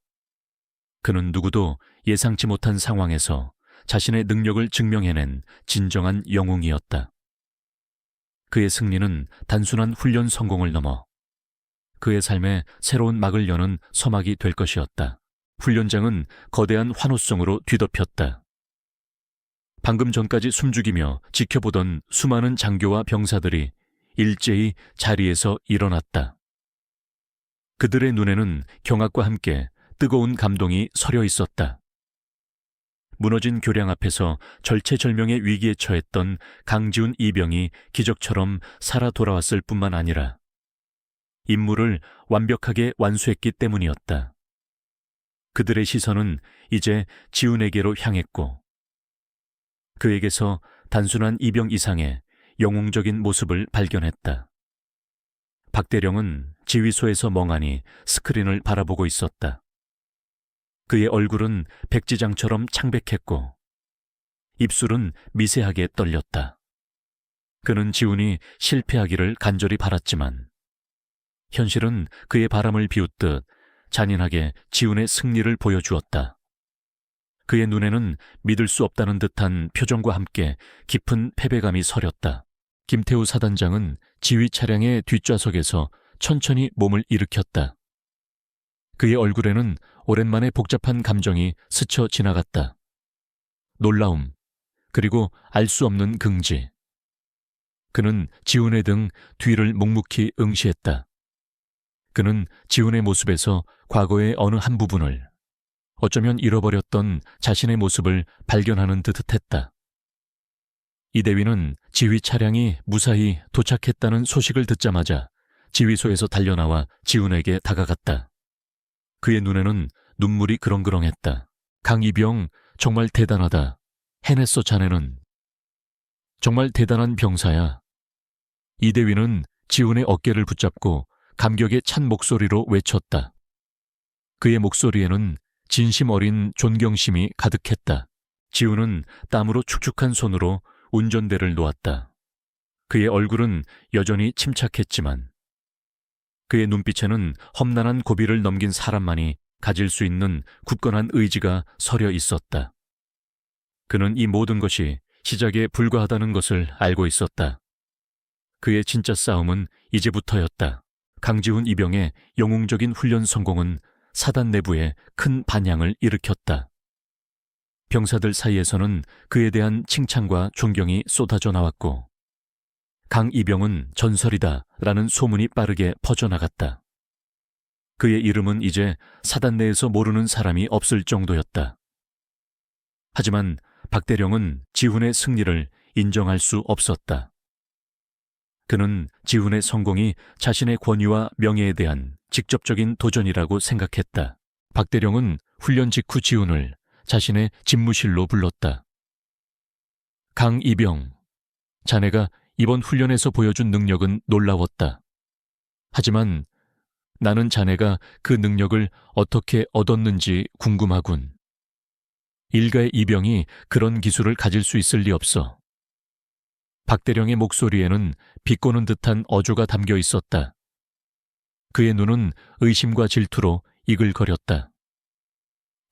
그는 누구도 예상치 못한 상황에서 자신의 능력을 증명해낸 진정한 영웅이었다. 그의 승리는 단순한 훈련 성공을 넘어 그의 삶에 새로운 막을 여는 서막이 될 것이었다. 훈련장은 거대한 환호성으로 뒤덮였다. 방금 전까지 숨죽이며 지켜보던 수많은 장교와 병사들이 일제히 자리에서 일어났다. 그들의 눈에는 경악과 함께 뜨거운 감동이 서려 있었다. 무너진 교량 앞에서 절체절명의 위기에 처했던 강지훈 이병이 기적처럼 살아 돌아왔을 뿐만 아니라 임무를 완벽하게 완수했기 때문이었다. 그들의 시선은 이제 지훈에게로 향했고 그에게서 단순한 이병 이상의 영웅적인 모습을 발견했다. 박대령은 지휘소에서 멍하니 스크린을 바라보고 있었다. 그의 얼굴은 백지장처럼 창백했고 입술은 미세하게 떨렸다. 그는 지훈이 실패하기를 간절히 바랐지만 현실은 그의 바람을 비웃듯 잔인하게 지훈의 승리를 보여주었다. 그의 눈에는 믿을 수 없다는 듯한 표정과 함께 깊은 패배감이 서렸다. 김태우 사단장은 지휘 차량의 뒷좌석에서 천천히 몸을 일으켰다. 그의 얼굴에는 오랜만에 복잡한 감정이 스쳐 지나갔다. 놀라움, 그리고 알 수 없는 긍지. 그는 지훈의 등 뒤를 묵묵히 응시했다. 그는 지훈의 모습에서 과거의 어느 한 부분을, 어쩌면 잃어버렸던 자신의 모습을 발견하는 듯 했다. 이대위는 지휘 차량이 무사히 도착했다는 소식을 듣자마자 지휘소에서 달려나와 지훈에게 다가갔다. 그의 눈에는 눈물이 그렁그렁했다. 강이병, 정말 대단하다. 해냈어, 자네는. 정말 대단한 병사야. 이대위는 지훈의 어깨를 붙잡고 감격에 찬 목소리로 외쳤다. 그의 목소리에는 진심 어린 존경심이 가득했다. 지훈은 땀으로 축축한 손으로 운전대를 놓았다. 그의 얼굴은 여전히 침착했지만 그의 눈빛에는 험난한 고비를 넘긴 사람만이 가질 수 있는 굳건한 의지가 서려 있었다. 그는 이 모든 것이 시작에 불과하다는 것을 알고 있었다. 그의 진짜 싸움은 이제부터였다. 강지훈 이병의 영웅적인 훈련 성공은 사단 내부에 큰 반향을 일으켰다. 병사들 사이에서는 그에 대한 칭찬과 존경이 쏟아져 나왔고 강 이병은 전설이다 라는 소문이 빠르게 퍼져나갔다. 그의 이름은 이제 사단 내에서 모르는 사람이 없을 정도였다. 하지만 박대령은 지훈의 승리를 인정할 수 없었다. 그는 지훈의 성공이 자신의 권위와 명예에 대한 직접적인 도전이라고 생각했다. 박대령은 훈련 직후 지훈을 자신의 집무실로 불렀다. 강이병, 자네가 이번 훈련에서 보여준 능력은 놀라웠다. 하지만 나는 자네가 그 능력을 어떻게 얻었는지 궁금하군. 일가의 이병이 그런 기술을 가질 수 있을 리 없어. 박대령의 목소리에는 비꼬는 듯한 어조가 담겨 있었다. 그의 눈은 의심과 질투로 이글거렸다.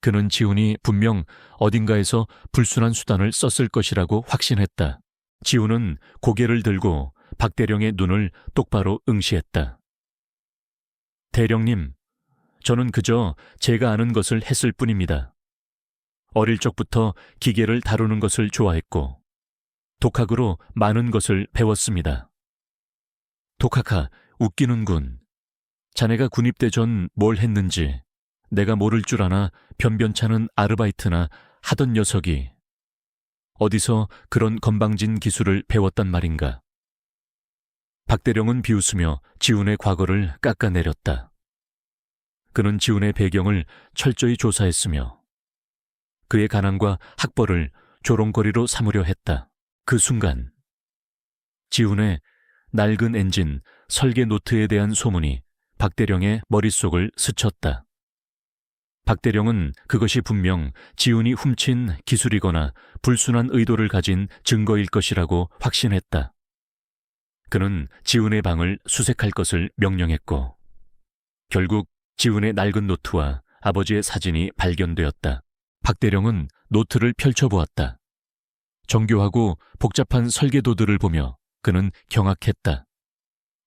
그는 지훈이 분명 어딘가에서 불순한 수단을 썼을 것이라고 확신했다. 지훈은 고개를 들고 박대령의 눈을 똑바로 응시했다. 대령님, 저는 그저 제가 아는 것을 했을 뿐입니다. 어릴 적부터 기계를 다루는 것을 좋아했고 독학으로 많은 것을 배웠습니다. 독학아, 웃기는군. 자네가 군입대 전 뭘 했는지 내가 모를 줄 아나 변변찮은 아르바이트나 하던 녀석이 어디서 그런 건방진 기술을 배웠단 말인가. 박대령은 비웃으며 지훈의 과거를 깎아내렸다. 그는 지훈의 배경을 철저히 조사했으며 그의 가난과 학벌을 조롱거리로 삼으려 했다. 그 순간 지훈의 낡은 엔진, 설계 노트에 대한 소문이 박대령의 머릿속을 스쳤다. 박대령은 그것이 분명 지훈이 훔친 기술이거나 불순한 의도를 가진 증거일 것이라고 확신했다. 그는 지훈의 방을 수색할 것을 명령했고 결국 지훈의 낡은 노트와 아버지의 사진이 발견되었다. 박대령은 노트를 펼쳐보았다. 정교하고 복잡한 설계도들을 보며 그는 경악했다.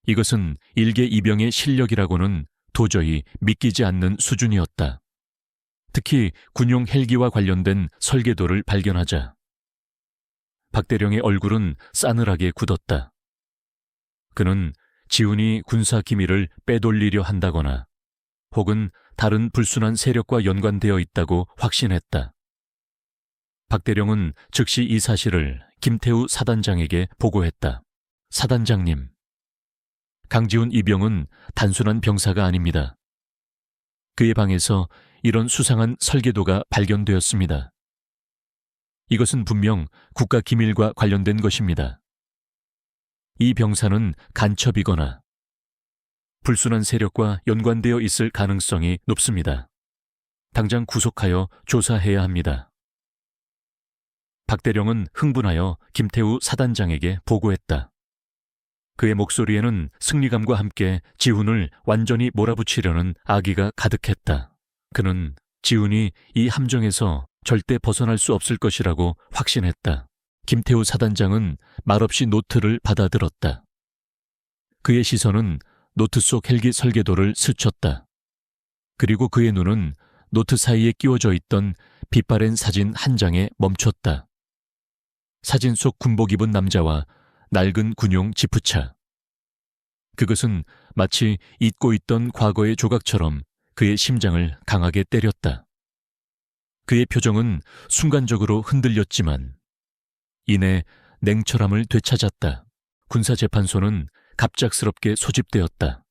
이것은 일개 이병의 실력이라고는 도저히 믿기지 않는 수준이었다. 특히 군용 헬기와 관련된 설계도를 발견하자 박대령의 얼굴은 싸늘하게 굳었다. 그는 지훈이 군사 기밀을 빼돌리려 한다거나 혹은 다른 불순한 세력과 연관되어 있다고 확신했다. 박대령은 즉시 이 사실을 김태우 사단장에게 보고했다. 사단장님, 강지훈 이병은 단순한 병사가 아닙니다. 그의 방에서 이런 수상한 설계도가 발견되었습니다. 이것은 분명 국가 기밀과 관련된 것입니다. 이 병사는 간첩이거나 불순한 세력과 연관되어 있을 가능성이 높습니다. 당장 구속하여 조사해야 합니다. 박대령은 흥분하여 김태우 사단장에게 보고했다. 그의 목소리에는 승리감과 함께 지훈을 완전히 몰아붙이려는 악의가 가득했다. 그는 지훈이 이 함정에서 절대 벗어날 수 없을 것이라고 확신했다. 김태우 사단장은 말없이 노트를 받아들었다. 그의 시선은 노트 속 헬기 설계도를 스쳤다. 그리고 그의 눈은 노트 사이에 끼워져 있던 빛바랜 사진 한 장에 멈췄다. 사진 속 군복 입은 남자와 낡은 군용 지프차. 그것은 마치 잊고 있던 과거의 조각처럼 그의 심장을 강하게 때렸다. 그의 표정은 순간적으로 흔들렸지만 이내 냉철함을 되찾았다. 군사재판소는 갑작스럽게 소집되었다.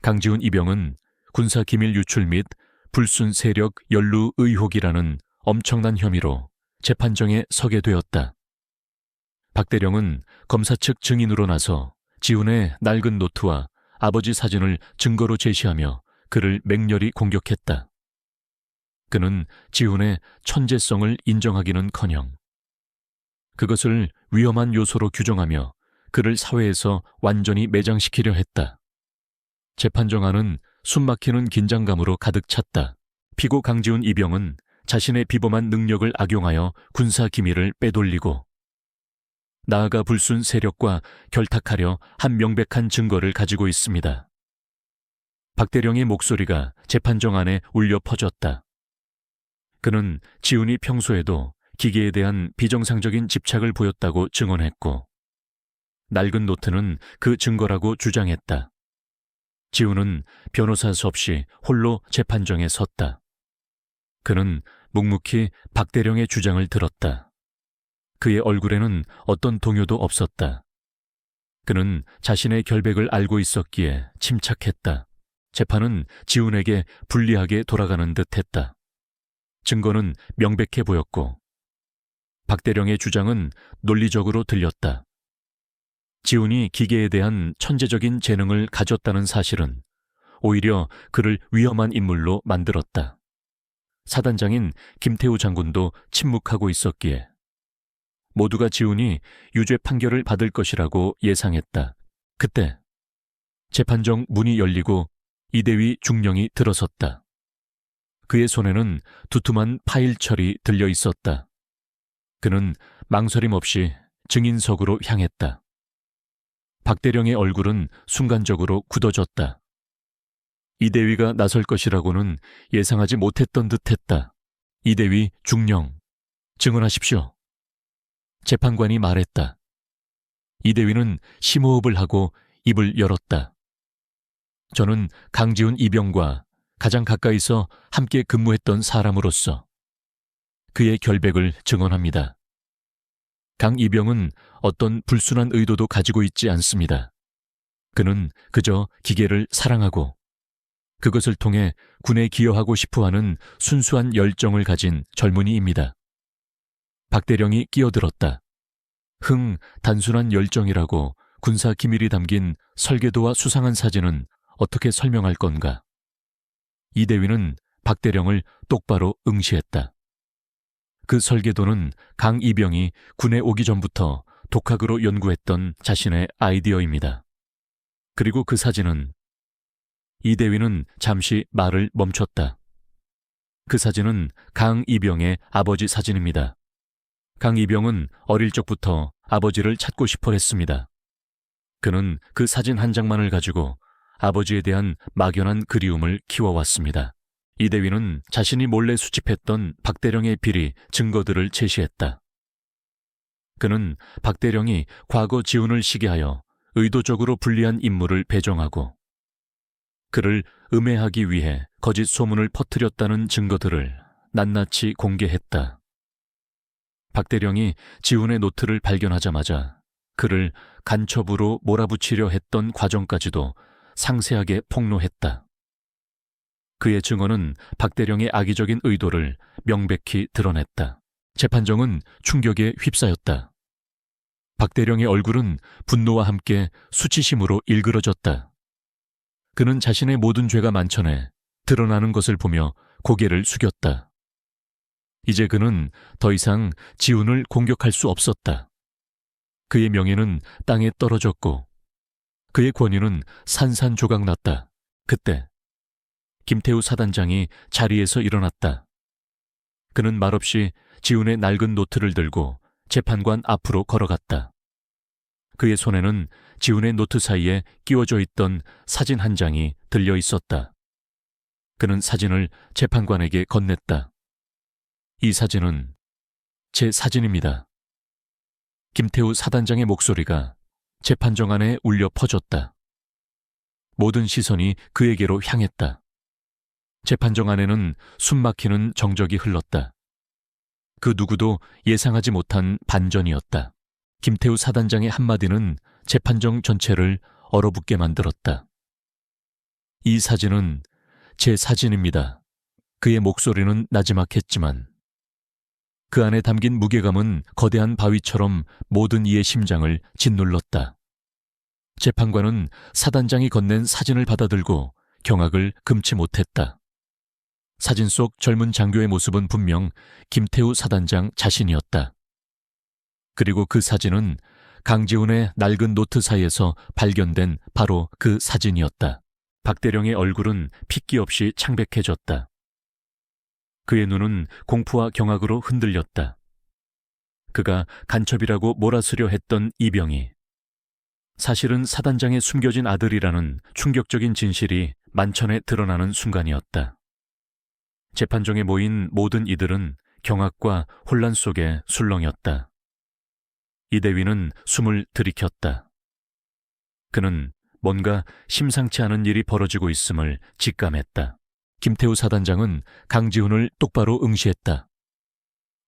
강지훈 이병은 군사기밀 유출 및 불순 세력 연루 의혹이라는 엄청난 혐의로 재판정에 서게 되었다. 박대령은 검사 측 증인으로 나서 지훈의 낡은 노트와 아버지 사진을 증거로 제시하며 그를 맹렬히 공격했다. 그는 지훈의 천재성을 인정하기는커녕 그것을 위험한 요소로 규정하며 그를 사회에서 완전히 매장시키려 했다. 재판정 안은 숨막히는 긴장감으로 가득 찼다. 피고 강지훈 이병은 자신의 비범한 능력을 악용하여 군사 기밀을 빼돌리고 나아가 불순 세력과 결탁하려 한 명백한 증거를 가지고 있습니다. 박대령의 목소리가 재판정 안에 울려 퍼졌다. 그는 지훈이 평소에도 기계에 대한 비정상적인 집착을 보였다고 증언했고 낡은 노트는 그 증거라고 주장했다. 지훈은 변호사 수 없이 홀로 재판정에 섰다. 그는 묵묵히 박대령의 주장을 들었다. 그의 얼굴에는 어떤 동요도 없었다. 그는 자신의 결백을 알고 있었기에 침착했다. 재판은 지훈에게 불리하게 돌아가는 듯했다. 증거는 명백해 보였고 박대령의 주장은 논리적으로 들렸다. 지훈이 기계에 대한 천재적인 재능을 가졌다는 사실은 오히려 그를 위험한 인물로 만들었다. 사단장인 김태우 장군도 침묵하고 있었기에 모두가 지훈이 유죄 판결을 받을 것이라고 예상했다. 그때 재판정 문이 열리고 이대위 중령이 들어섰다. 그의 손에는 두툼한 파일철이 들려 있었다. 그는 망설임 없이 증인석으로 향했다. 박대령의 얼굴은 순간적으로 굳어졌다. 이대위가 나설 것이라고는 예상하지 못했던 듯했다. 이대위 중령, 증언하십시오. 재판관이 말했다. 이대위는 심호흡을 하고 입을 열었다. 저는 강지훈 이병과 가장 가까이서 함께 근무했던 사람으로서 그의 결백을 증언합니다. 강 이병은 어떤 불순한 의도도 가지고 있지 않습니다. 그는 그저 기계를 사랑하고 그것을 통해 군에 기여하고 싶어하는 순수한 열정을 가진 젊은이입니다. 박대령이 끼어들었다. 단순한 열정이라고 군사 기밀이 담긴 설계도와 수상한 사진은 어떻게 설명할 건가? 이대위는 박대령을 똑바로 응시했다. 그 설계도는 강 이병이 군에 오기 전부터 독학으로 연구했던 자신의 아이디어입니다. 그리고 그 사진은 이대위는 잠시 말을 멈췄다. 그 사진은 강 이병의 아버지 사진입니다. 강 이병은 어릴 적부터 아버지를 찾고 싶어 했습니다. 그는 그 사진 한 장만을 가지고 아버지에 대한 막연한 그리움을 키워왔습니다. 이대위는 자신이 몰래 수집했던 박대령의 비리 증거들을 제시했다. 그는 박대령이 과거 지훈을 시기하여 의도적으로 불리한 인물을 배정하고 그를 음해하기 위해 거짓 소문을 퍼뜨렸다는 증거들을 낱낱이 공개했다. 박대령이 지훈의 노트를 발견하자마자 그를 간첩으로 몰아붙이려 했던 과정까지도 상세하게 폭로했다. 그의 증언은 박대령의 악의적인 의도를 명백히 드러냈다. 재판정은 충격에 휩싸였다. 박대령의 얼굴은 분노와 함께 수치심으로 일그러졌다. 그는 자신의 모든 죄가 만천해 드러나는 것을 보며 고개를 숙였다. 이제 그는 더 이상 지훈을 공격할 수 없었다. 그의 명예는 땅에 떨어졌고 그의 권위는 산산조각났다. 그때 김태우 사단장이 자리에서 일어났다. 그는 말없이 지훈의 낡은 노트를 들고 재판관 앞으로 걸어갔다. 그의 손에는 지훈의 노트 사이에 끼워져 있던 사진 한 장이 들려 있었다. 그는 사진을 재판관에게 건넸다. 이 사진은 제 사진입니다. 김태우 사단장의 목소리가 재판정 안에 울려 퍼졌다. 모든 시선이 그에게로 향했다. 재판정 안에는 숨막히는 정적이 흘렀다. 그 누구도 예상하지 못한 반전이었다. 김태우 사단장의 한마디는 재판정 전체를 얼어붙게 만들었다. 이 사진은 제 사진입니다. 그의 목소리는 나지막했지만 그 안에 담긴 무게감은 거대한 바위처럼 모든 이의 심장을 짓눌렀다. 재판관은 사단장이 건넨 사진을 받아들고 경악을 금치 못했다. 사진 속 젊은 장교의 모습은 분명 김태우 사단장 자신이었다. 그리고 그 사진은 강지훈의 낡은 노트 사이에서 발견된 바로 그 사진이었다. 박대령의 얼굴은 핏기 없이 창백해졌다. 그의 눈은 공포와 경악으로 흔들렸다. 그가 간첩이라고 몰아쓰려 했던 이병이 사실은 사단장의 숨겨진 아들이라는 충격적인 진실이 만천에 드러나는 순간이었다. 재판정에 모인 모든 이들은 경악과 혼란 속에 술렁였다. 이대위는 숨을 들이켰다. 그는 뭔가 심상치 않은 일이 벌어지고 있음을 직감했다. 김태우 사단장은 강지훈을 똑바로 응시했다.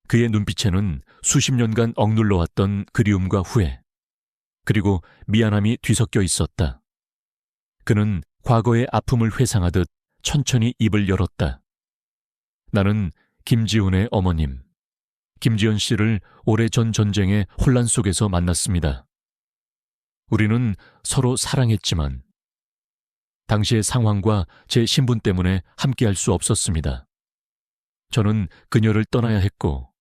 그의 눈빛에는 수십 년간 억눌러왔던 그리움과 후회, 그리고 미안함이 뒤섞여 있었다. 그는 과거의 아픔을 회상하듯 천천히 입을 열었다. 나는 김지훈의 어머님, 김지연 씨를 오래전 전쟁의 혼란 속에서 만났습니다. 우리는 서로 사랑했지만 당시의 상황과 제 신분 때문에 함께할 수 없었습니다. 저는 그녀를 떠나야 했고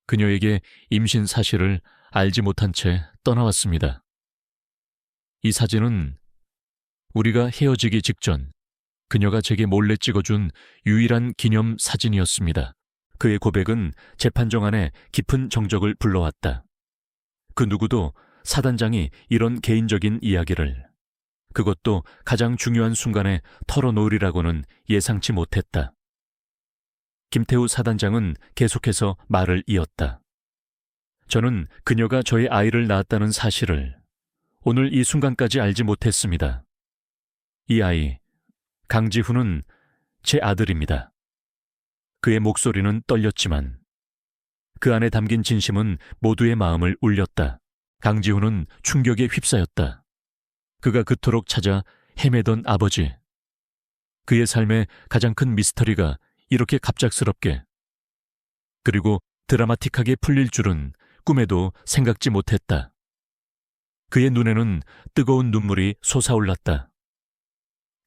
그녀에게 임신 사실을 알지 못한 채 떠나왔습니다. 이 사진은 우리가 헤어지기 직전 그녀가 제게 몰래 찍어준 유일한 기념 사진이었습니다. 그의 고백은 재판정 안에 깊은 정적을 불러왔다. 그 누구도 사단장이 이런 개인적인 이야기를, 그것도 가장 중요한 순간에 털어놓으리라고는 예상치 못했다. 김태우 사단장은 계속해서 말을 이었다. 저는 그녀가 저의 아이를 낳았다는 사실을 오늘 이 순간까지 알지 못했습니다. 이 아이, 강지훈은 제 아들입니다. 그의 목소리는 떨렸지만 그 안에 담긴 진심은 모두의 마음을 울렸다. 강지훈은 충격에 휩싸였다. 그가 그토록 찾아 헤매던 아버지, 그의 삶의 가장 큰 미스터리가 이렇게 갑작스럽게, 그리고 드라마틱하게 풀릴 줄은 꿈에도 생각지 못했다. 그의 눈에는 뜨거운 눈물이 솟아올랐다.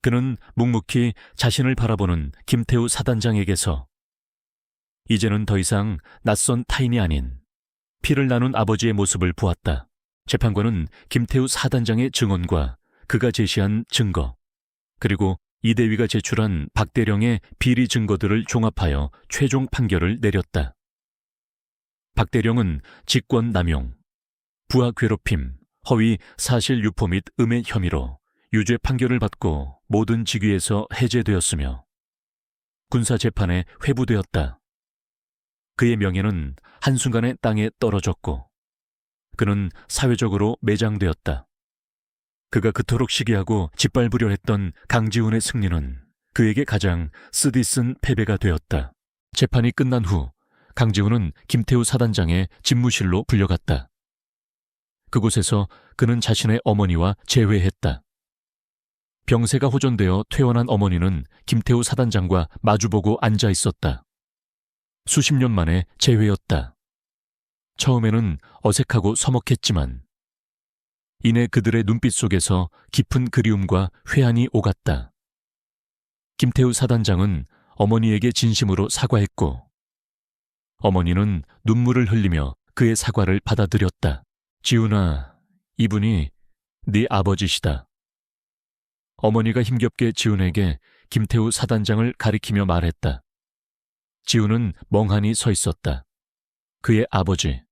그는 묵묵히 자신을 바라보는 김태우 사단장에게서 이제는 더 이상 낯선 타인이 아닌 피를 나눈 아버지의 모습을 보았다. 재판관은 김태우 사단장의 증언과 그가 제시한 증거, 그리고 이대위가 제출한 박대령의 비리 증거들을 종합하여 최종 판결을 내렸다. 박대령은 직권남용, 부하 괴롭힘, 허위 사실 유포 및 음해 혐의로 유죄 판결을 받고 모든 직위에서 해제되었으며 군사재판에 회부되었다. 그의 명예는 한순간에 땅에 떨어졌고 그는 사회적으로 매장되었다. 그가 그토록 시기하고 짓밟으려 했던 강지훈의 승리는 그에게 가장 쓰디쓴 패배가 되었다. 재판이 끝난 후 강지훈은 김태우 사단장의 집무실로 불려갔다. 그곳에서 그는 자신의 어머니와 재회했다. 병세가 호전되어 퇴원한 어머니는 김태우 사단장과 마주보고 앉아 있었다. 수십 년 만에 재회였다. 처음에는 어색하고 서먹했지만 이내 그들의 눈빛 속에서 깊은 그리움과 회한이 오갔다. 김태우 사단장은 어머니에게 진심으로 사과했고 어머니는 눈물을 흘리며 그의 사과를 받아들였다. 지훈아, 이분이 네 아버지시다. 어머니가 힘겹게 지훈에게 김태우 사단장을 가리키며 말했다. 지훈은 멍하니 서 있었다. 그의 아버지,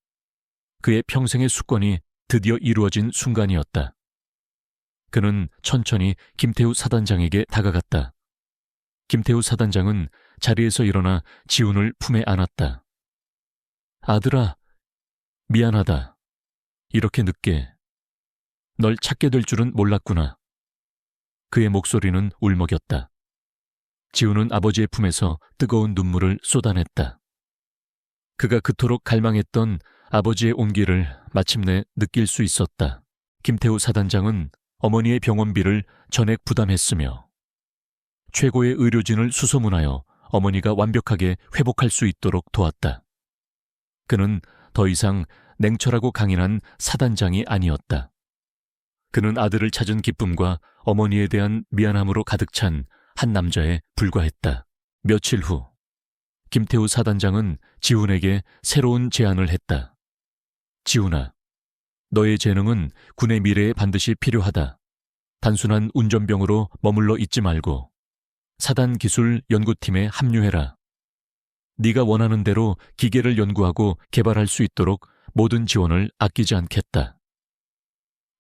그의 평생의 숙권이 드디어 이루어진 순간이었다. 그는 천천히 김태우 사단장에게 다가갔다. 김태우 사단장은 자리에서 일어나 지훈을 품에 안았다. 아들아, 미안하다. 이렇게 늦게. 널 찾게 될 줄은 몰랐구나. 그의 목소리는 울먹였다. 지훈은 아버지의 품에서 뜨거운 눈물을 쏟아냈다. 그가 그토록 갈망했던 아버지의 온기를 마침내 느낄 수 있었다. 김태우 사단장은 어머니의 병원비를 전액 부담했으며 최고의 의료진을 수소문하여 어머니가 완벽하게 회복할 수 있도록 도왔다. 그는 더 이상 냉철하고 강인한 사단장이 아니었다. 그는 아들을 찾은 기쁨과 어머니에 대한 미안함으로 가득 찬 한 남자에 불과했다. 며칠 후 김태우 사단장은 지훈에게 새로운 제안을 했다. 지훈아, 너의 재능은 군의 미래에 반드시 필요하다. 단순한 운전병으로 머물러 있지 말고 사단기술연구팀에 합류해라. 네가 원하는 대로 기계를 연구하고 개발할 수 있도록 모든 지원을 아끼지 않겠다.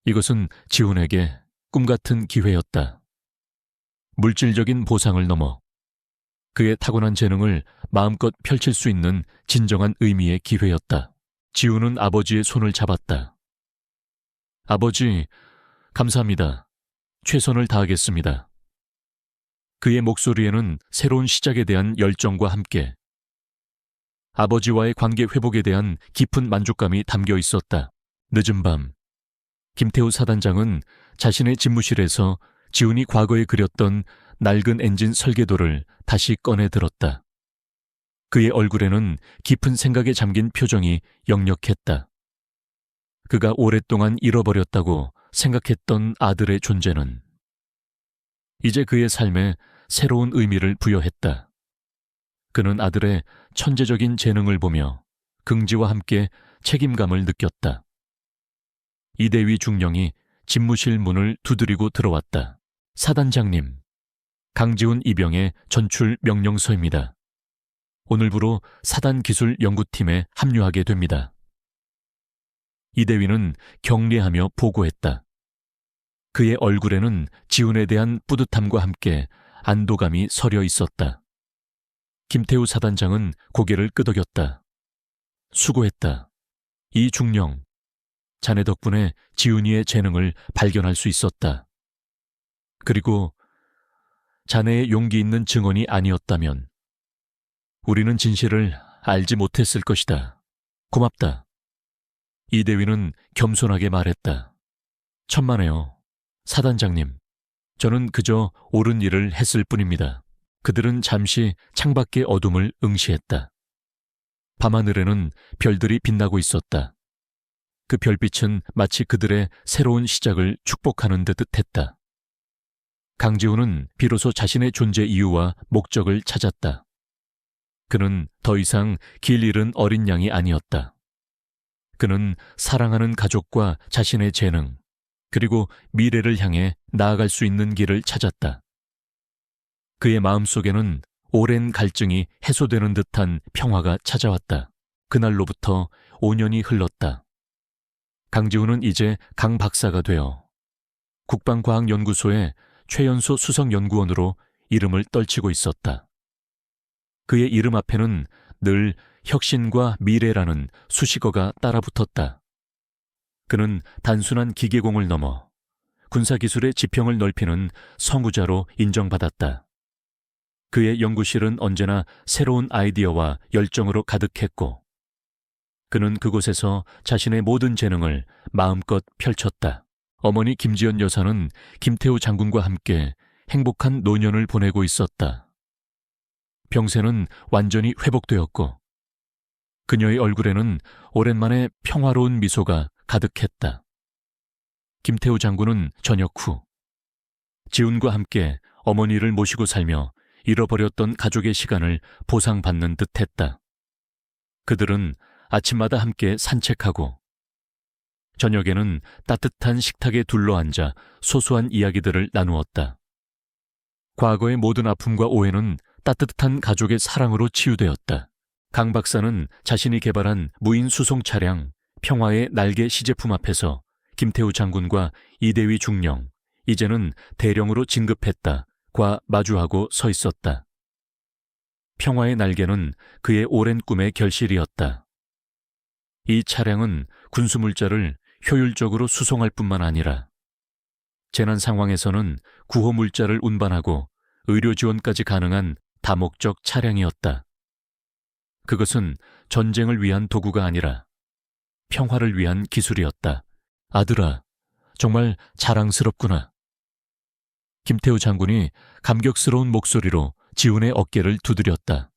이것은 지훈에게 꿈같은 기회였다. 물질적인 보상을 넘어 그의 타고난 재능을 마음껏 펼칠 수 있는 진정한 의미의 기회였다. 지훈은 아버지의 손을 잡았다. 아버지, 감사합니다. 최선을 다하겠습니다. 그의 목소리에는 새로운 시작에 대한 열정과 함께 아버지와의 관계 회복에 대한 깊은 만족감이 담겨 있었다. 늦은 밤, 김태우 사단장은 자신의 집무실에서 지훈이 과거에 그렸던 낡은 엔진 설계도를 다시 꺼내 들었다. 그의 얼굴에는 깊은 생각에 잠긴 표정이 역력했다. 그가 오랫동안 잃어버렸다고 생각했던 아들의 존재는 이제 그의 삶에 새로운 의미를 부여했다. 그는 아들의 천재적인 재능을 보며 긍지와 함께 책임감을 느꼈다. 이대위 중령이 집무실 문을 두드리고 들어왔다. 사단장님, 강지훈 이병의 전출 명령서입니다. 오늘부로 사단기술연구팀에 합류하게 됩니다. 이대위는 격리하며 보고했다. 그의 얼굴에는 지훈에 대한 뿌듯함과 함께 안도감이 서려 있었다. 김태우 사단장은 고개를 끄덕였다. 수고했다. 이 중령, 자네 덕분에 지훈이의 재능을 발견할 수 있었다. 그리고 자네의 용기 있는 증언이 아니었다면 우리는 진실을 알지 못했을 것이다. 고맙다. 이대위는 겸손하게 말했다. 천만에요. 사단장님, 저는 그저 옳은 일을 했을 뿐입니다. 그들은 잠시 창밖의 어둠을 응시했다. 밤하늘에는 별들이 빛나고 있었다. 그 별빛은 마치 그들의 새로운 시작을 축복하는 듯 했다. 강지훈은 비로소 자신의 존재 이유와 목적을 찾았다. 그는 더 이상 길 잃은 어린 양이 아니었다. 그는 사랑하는 가족과 자신의 재능, 그리고 미래를 향해 나아갈 수 있는 길을 찾았다. 그의 마음속에는 오랜 갈증이 해소되는 듯한 평화가 찾아왔다. 그날로부터 5년이 흘렀다. 강지훈은 이제 강 박사가 되어 국방과학연구소의 최연소 수석연구원으로 이름을 떨치고 있었다. 그의 이름 앞에는 늘 혁신과 미래라는 수식어가 따라붙었다. 그는 단순한 기계공을 넘어 군사기술의 지평을 넓히는 선구자로 인정받았다. 그의 연구실은 언제나 새로운 아이디어와 열정으로 가득했고 그는 그곳에서 자신의 모든 재능을 마음껏 펼쳤다. 어머니 김지연 여사는 김태우 장군과 함께 행복한 노년을 보내고 있었다. 병세는 완전히 회복되었고 그녀의 얼굴에는 오랜만에 평화로운 미소가 가득했다. 김태우 장군은 저녁 후 지훈과 함께 어머니를 모시고 살며 잃어버렸던 가족의 시간을 보상받는 듯했다. 그들은 아침마다 함께 산책하고 저녁에는 따뜻한 식탁에 둘러앉아 소소한 이야기들을 나누었다. 과거의 모든 아픔과 오해는 따뜻한 가족의 사랑으로 치유되었다. 강 박사는 자신이 개발한 무인 수송 차량 평화의 날개 시제품 앞에서 김태우 장군과 이대위 중령, 이제는 대령으로 진급했다과 마주하고 서 있었다. 평화의 날개는 그의 오랜 꿈의 결실이었다. 이 차량은 군수물자를 효율적으로 수송할 뿐만 아니라 재난 상황에서는 구호 물자를 운반하고 의료 지원까지 가능한 다목적 차량이었다. 그것은 전쟁을 위한 도구가 아니라 평화를 위한 기술이었다. 아들아, 정말 자랑스럽구나. 김태우 장군이 감격스러운 목소리로 지훈의 어깨를 두드렸다.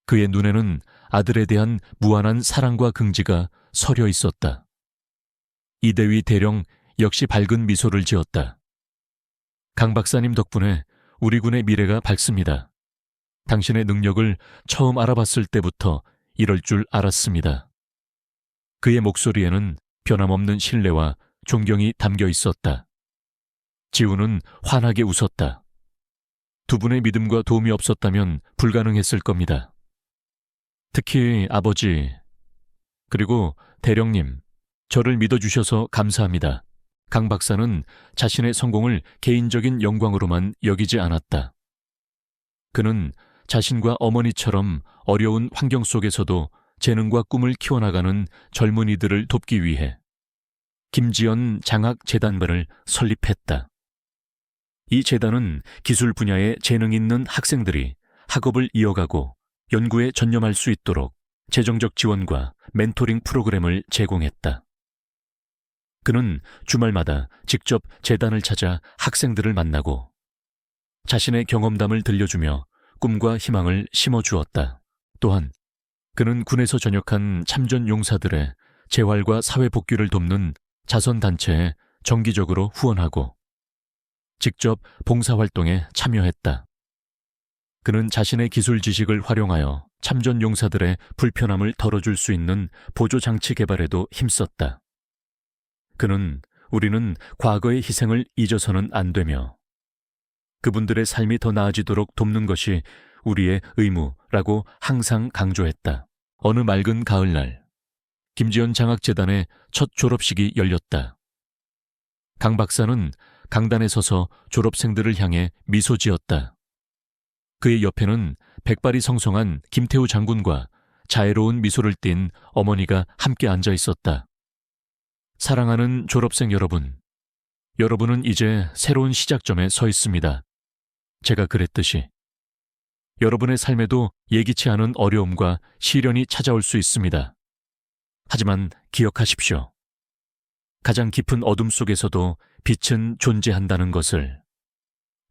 그의 눈에는 아들에 대한 무한한 사랑과 긍지가 서려 있었다. 이대위 대령 역시 밝은 미소를 지었다. 강 박사님 덕분에 우리 군의 미래가 밝습니다. 당신의 능력을 처음 알아봤을 때부터 이럴 줄 알았습니다. 그의 목소리에는 변함없는 신뢰와 존경이 담겨 있었다. 지훈은 환하게 웃었다. 두 분의 믿음과 도움이 없었다면 불가능했을 겁니다. 특히 아버지, 그리고 대령님, 저를 믿어주셔서 감사합니다. 강 박사는 자신의 성공을 개인적인 영광으로만 여기지 않았다. 그는 자신과 어머니처럼 어려운 환경 속에서도 재능과 꿈을 키워나가는 젊은이들을 돕기 위해 김지연 장학재단반을 설립했다. 이 재단은 기술 분야에 재능 있는 학생들이 학업을 이어가고 연구에 전념할 수 있도록 재정적 지원과 멘토링 프로그램을 제공했다. 그는 주말마다 직접 재단을 찾아 학생들을 만나고 자신의 경험담을 들려주며 꿈과 희망을 심어주었다. 또한 그는 군에서 전역한 참전 용사들의 재활과 사회 복귀를 돕는 자선단체에 정기적으로 후원하고 직접 봉사활동에 참여했다. 그는 자신의 기술 지식을 활용하여 참전 용사들의 불편함을 덜어줄 수 있는 보조장치 개발에도 힘썼다. 그는 우리는 과거의 희생을 잊어서는 안 되며 그분들의 삶이 더 나아지도록 돕는 것이 우리의 의무라고 항상 강조했다. 어느 맑은 가을날, 김지연 장학재단의 첫 졸업식이 열렸다. 강 박사는 강단에 서서 졸업생들을 향해 미소 지었다. 그의 옆에는 백발이 성성한 김태우 장군과 자애로운 미소를 띤 어머니가 함께 앉아 있었다. 사랑하는 졸업생 여러분, 여러분은 이제 새로운 시작점에 서 있습니다. 제가 그랬듯이 여러분의 삶에도 예기치 않은 어려움과 시련이 찾아올 수 있습니다. 하지만 기억하십시오. 가장 깊은 어둠 속에서도 빛은 존재한다는 것을,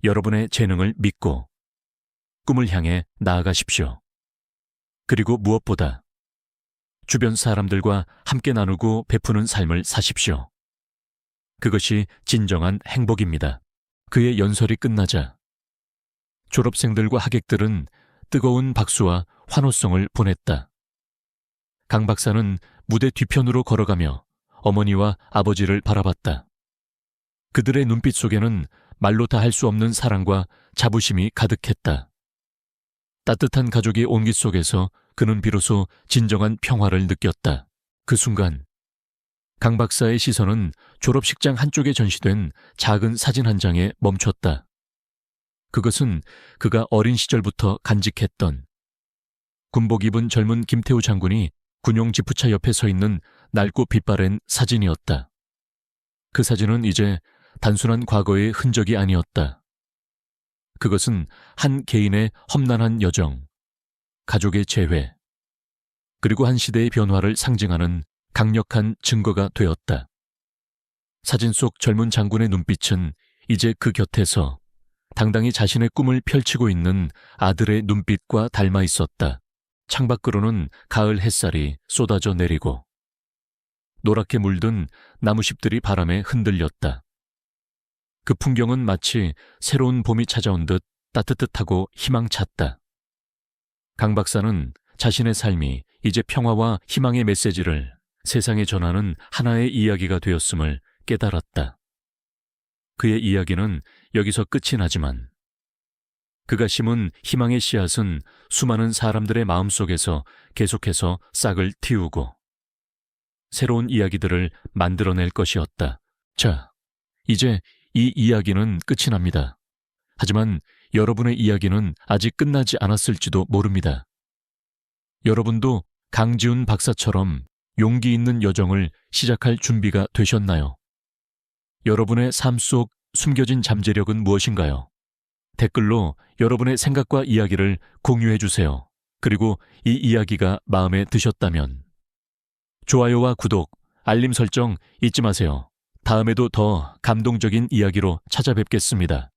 여러분의 재능을 믿고 꿈을 향해 나아가십시오. 그리고 무엇보다 주변 사람들과 함께 나누고 베푸는 삶을 사십시오. 그것이 진정한 행복입니다. 그의 연설이 끝나자 졸업생들과 하객들은 뜨거운 박수와 환호성을 보냈다. 강 박사는 무대 뒤편으로 걸어가며 어머니와 아버지를 바라봤다. 그들의 눈빛 속에는 말로 다 할 수 없는 사랑과 자부심이 가득했다. 따뜻한 가족의 온기 속에서 그는 비로소 진정한 평화를 느꼈다. 그 순간 강 박사의 시선은 졸업식장 한쪽에 전시된 작은 사진 한 장에 멈췄다. 그것은 그가 어린 시절부터 간직했던 군복 입은 젊은 김태우 장군이 군용 지프차 옆에 서 있는 낡고 빛바랜 사진이었다. 그 사진은 이제 단순한 과거의 흔적이 아니었다. 그것은 한 개인의 험난한 여정, 가족의 재회, 그리고 한 시대의 변화를 상징하는 강력한 증거가 되었다. 사진 속 젊은 장군의 눈빛은 이제 그 곁에서 당당히 자신의 꿈을 펼치고 있는 아들의 눈빛과 닮아 있었다. 창밖으로는 가을 햇살이 쏟아져 내리고 노랗게 물든 나무잎들이 바람에 흔들렸다. 그 풍경은 마치 새로운 봄이 찾아온 듯 따뜻하고 희망찼다. 강 박사는 자신의 삶이 이제 평화와 희망의 메시지를 세상의 전화는 하나의 이야기가 되었음을 깨달았다. 그의 이야기는 여기서 끝이 나지만 그가 심은 희망의 씨앗은 수많은 사람들의 마음속에서 계속해서 싹을 틔우고 새로운 이야기들을 만들어낼 것이었다. 자, 이제 이 이야기는 끝이 납니다. 하지만 여러분의 이야기는 아직 끝나지 않았을지도 모릅니다. 여러분도 강지훈 박사처럼 용기 있는 여정을 시작할 준비가 되셨나요? 여러분의 삶 속 숨겨진 잠재력은 무엇인가요? 댓글로 여러분의 생각과 이야기를 공유해 주세요. 그리고 이 이야기가 마음에 드셨다면 좋아요와 구독, 알림 설정 잊지 마세요. 다음에도 더 감동적인 이야기로 찾아뵙겠습니다.